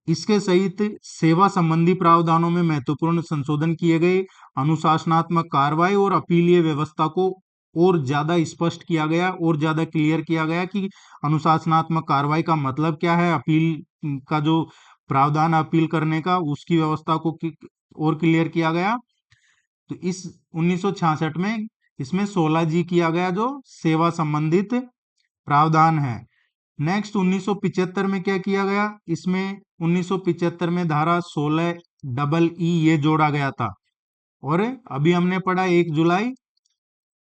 इसके सहित सेवा संबंधी प्रावधानों में महत्वपूर्ण संशोधन किए गए। अनुशासनात्मक कार्रवाई और अपीलीय व्यवस्था को और ज्यादा स्पष्ट किया गया और ज्यादा क्लियर किया गया कि अनुशासनात्मक कार्रवाई का मतलब क्या है, अपील का जो प्रावधान अपील करने का उसकी व्यवस्था को और क्लियर किया गया। तो इस 1966 में इसमें 16G किया गया जो सेवा संबंधित प्रावधान है। नेक्स्ट 1975 में क्या किया गया? इसमें 1975 में धारा 16 ये जोड़ा गया था। और अभी हमने पढ़ा 1 जुलाई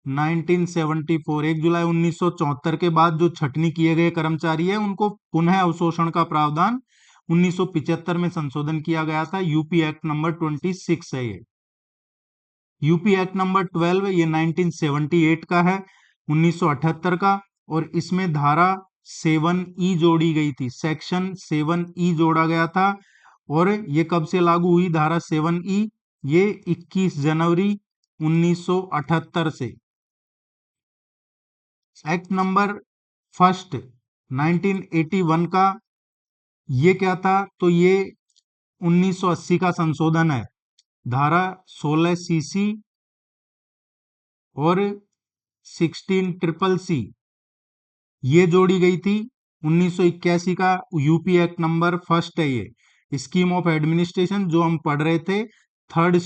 1974, 1 जुलाई 1974 के बाद जो छटनी किए गए कर्मचारी है उनको पुनः अवशोषण का प्रावधान 1975 में संशोधन किया गया था। यूपी एक्ट नंबर 26 है ये। यूपी एक्ट नंबर 12 ये 1978 का है, 1978 का। और इसमें धारा 7E जोड़ी गई थी, सेक्शन 7E जोड़ा गया था। और ये कब से लागू हुई धारा 7E? ये 21 जनवरी 1978 से। एक्ट नंबर फर्स्ट 1981 का ये क्या था? तो ये 1980 का संशोधन है। धारा 16CC और 16CCC ये जोड़ी गई थी। 1981 का यूपी एक्ट नंबर फर्स्ट है ये। स्कीम ऑफ एडमिनिस्ट्रेशन जो हम पढ़ रहे थे, थर्ड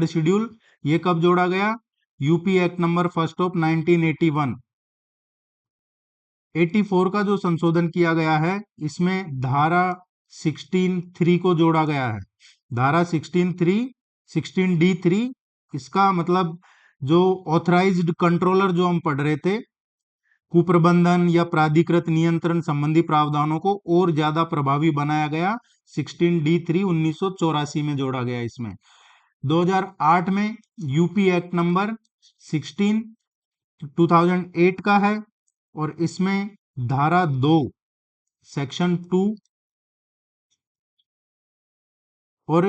शेड्यूल ये कब जोड़ा गया? UP act number first of 1981। 84 का जो संशोधन किया गया है इसमें धारा 16(3) को जोड़ा गया है। धारा 16D3 इसका मतलब जो ऑथराइज्ड कंट्रोलर जो हम पढ़ रहे थे, कुप्रबंधन या प्राधिकृत नियंत्रण संबंधी प्रावधानों को और ज्यादा प्रभावी बनाया गया। 16D3 1984 में जोड़ा गया। इसमें 2008 में यूपी एक्ट नंबर 16 2008 का है। और इसमें धारा 2 सेक्शन 2 और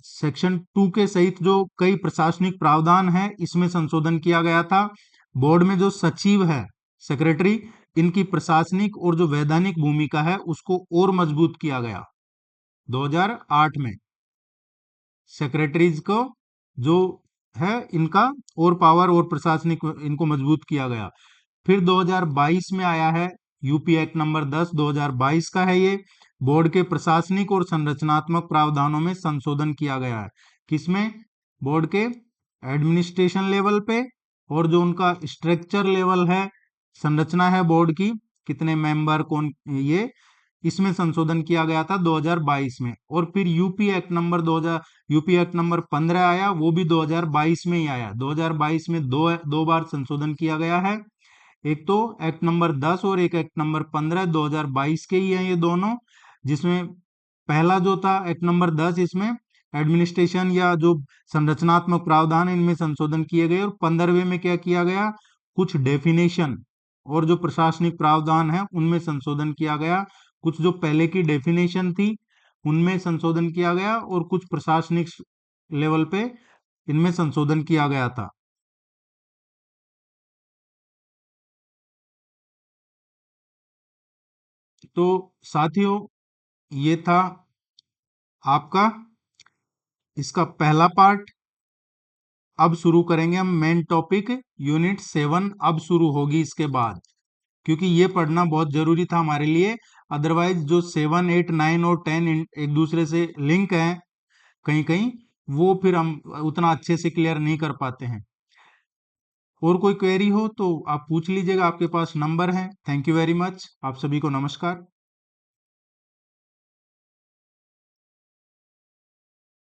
सेक्शन 2 के सहित जो कई प्रशासनिक प्रावधान है इसमें संशोधन किया गया था। बोर्ड में जो सचिव है, सेक्रेटरी, इनकी प्रशासनिक और जो वैधानिक भूमिका है उसको और मजबूत किया गया 2008 में। सेक्रेटरीज को जो है इनका और पावर और प्रशासनिक इनको मजबूत किया गया। फिर 2022 में आया है यूपी एक्ट नंबर 10 2022 का है ये। बोर्ड के प्रशासनिक और संरचनात्मक प्रावधानों में संशोधन किया गया है। किसमें? बोर्ड के एडमिनिस्ट्रेशन लेवल पे और जो उनका स्ट्रक्चर लेवल है, संरचना है बोर्ड की, कितने मेंबर कौन, ये इसमें संशोधन किया गया था 2022 में। और फिर यूपी एक्ट नंबर 15 आया, वो भी 2022 में ही आया। 2022 में दो बार संशोधन किया गया है। एक तो एक्ट नंबर 10 और एक एक्ट नंबर 15 2022 के ही हैं ये दोनों। जिसमें पहला जो था एक्ट नंबर 10, इसमें एडमिनिस्ट्रेशन या जो संरचनात्मक प्रावधान इनमें संशोधन किए गए। और 15वें में क्या किया गया? कुछ डेफिनेशन और जो प्रशासनिक प्रावधान है उनमें संशोधन किया गया। कुछ जो पहले की डेफिनेशन थी उनमें संशोधन किया गया और कुछ प्रशासनिक लेवल पे इनमें संशोधन किया गया था। तो साथियों ये था आपका इसका पहला पार्ट। अब शुरू करेंगे हम मेन टॉपिक, यूनिट 7 अब शुरू होगी इसके बाद, क्योंकि ये पढ़ना बहुत जरूरी था हमारे लिए। अदरवाइज जो 7, 8, 9 और 10 एक दूसरे से लिंक है कहीं कहीं, वो फिर हम उतना अच्छे से क्लियर नहीं कर पाते हैं। और कोई क्वेरी हो तो आप पूछ लीजिएगा, आपके पास नंबर है। थैंक यू वेरी मच, आप सभी को नमस्कार।